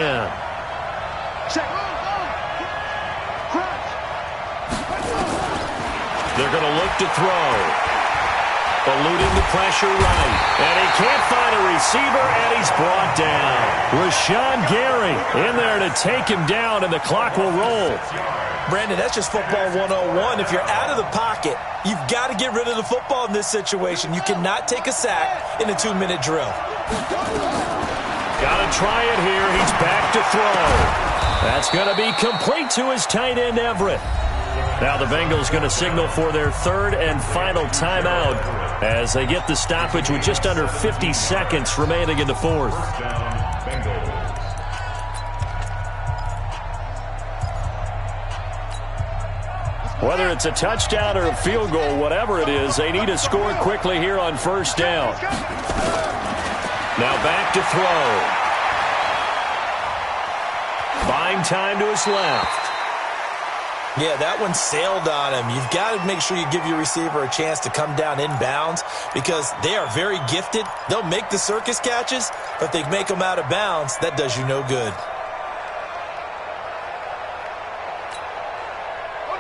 They're going to look to throw. Eluding the pressure right. And he can't find a receiver, and he's brought down. Rashawn Gary in there to take him down, and the clock will roll. Brandon, that's just football 101. If you're out of the pocket, you've got to get rid of the football in this situation. You cannot take a sack in a 2-minute drill. Got to try it here. He's back to throw. That's going to be complete to his tight end, Everett. Now the Bengals going to signal for their 3rd and final timeout as they get the stoppage with just under 50 seconds remaining in the 4th. Whether it's a touchdown or a field goal, whatever it is, they need to score quickly here on 1st down. Now back to throw. Buying time to his left. Yeah, that one sailed on him. You've got to make sure you give your receiver a chance to come down inbounds because they are very gifted. They'll make the circus catches, but if they make them out of bounds, that does you no good.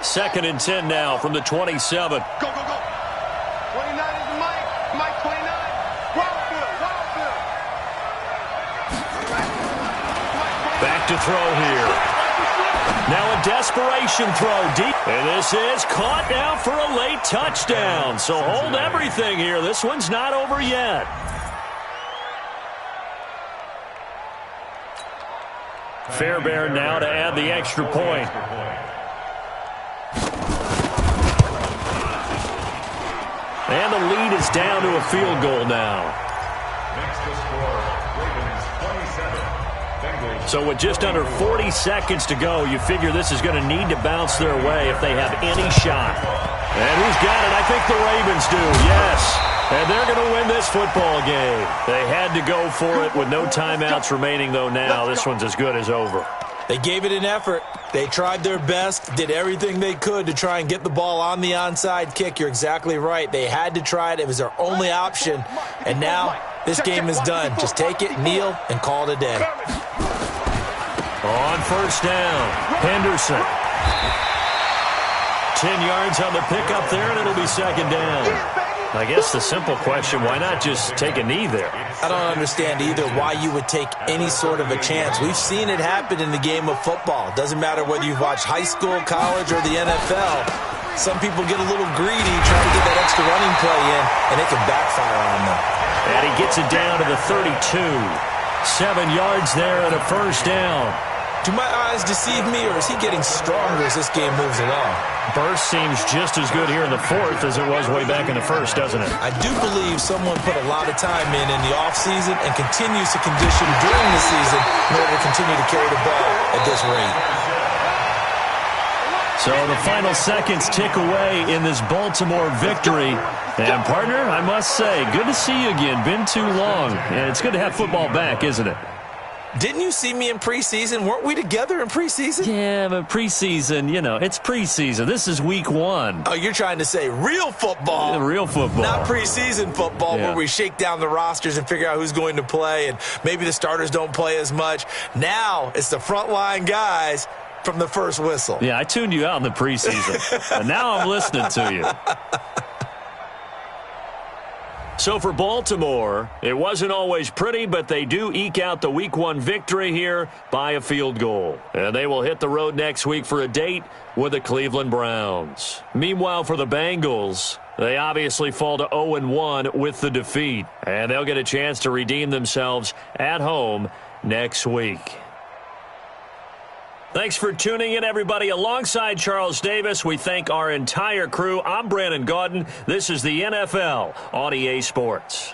2nd and 10 now from the 27. Go, go, go. 29 is the Mike. Mike 29. Wildfield, Wildfield. Back to throw here. Now a desperation throw deep. And this is caught now for a late touchdown. So hold everything here. This one's not over yet. Fairbairn now to add the extra point. And the lead is down to a field goal now. Next to score, Ravens 27. So with just under 40 seconds to go, you figure this is going to need to bounce their way if they have any shot. And who's got it? I think the Ravens do, yes. And they're going to win this football game. They had to go for it with no timeouts remaining, though, now. This one's as good as over. They gave it an effort. They tried their best, did everything they could to try and get the ball on the onside kick. You're exactly right. They had to try it. It was their only option. And now this game is done. Just take it, kneel, and call it a day. On 1st down, Henderson. 10 yards on the pickup there, and it'll be 2nd down. I guess the simple question, why not just take a knee there? I don't understand either why you would take any sort of a chance. We've seen it happen in the game of football. It doesn't matter whether you've watched high school, college, or the NFL. Some people get a little greedy, trying to get that extra running play in, and it can backfire on them. And he gets it down to the 32. 7 yards there and a 1st down. Do my eyes deceive me, or is he getting stronger as this game moves along? Burst seems just as good here in the 4th as it was way back in the 1st, doesn't it? I do believe someone put a lot of time in the offseason and continues to condition during the season in order to continue to carry the ball at this rate. So the final seconds tick away in this Baltimore victory. And, partner, I must say, good to see you again. Been too long. And it's good to have football back, isn't it? Didn't you see me in preseason? Weren't we together in preseason? Yeah, but preseason, you know, it's preseason. This is week 1. Oh, you're trying to say real football. Real football. Not preseason football where we shake down the rosters and figure out who's going to play, and maybe the starters don't play as much. Now it's the frontline guys from the first whistle. Yeah, I tuned you out in the preseason, and now I'm listening to you. So for Baltimore, it wasn't always pretty, but they do eke out the Week 1 victory here by a field goal. And they will hit the road next week for a date with the Cleveland Browns. Meanwhile, for the Bengals, they obviously fall to 0-1 with the defeat. And they'll get a chance to redeem themselves at home next week. Thanks for tuning in, everybody. Alongside Charles Davis, we thank our entire crew. I'm Brandon Gaudin. This is the NFL on EA Sports.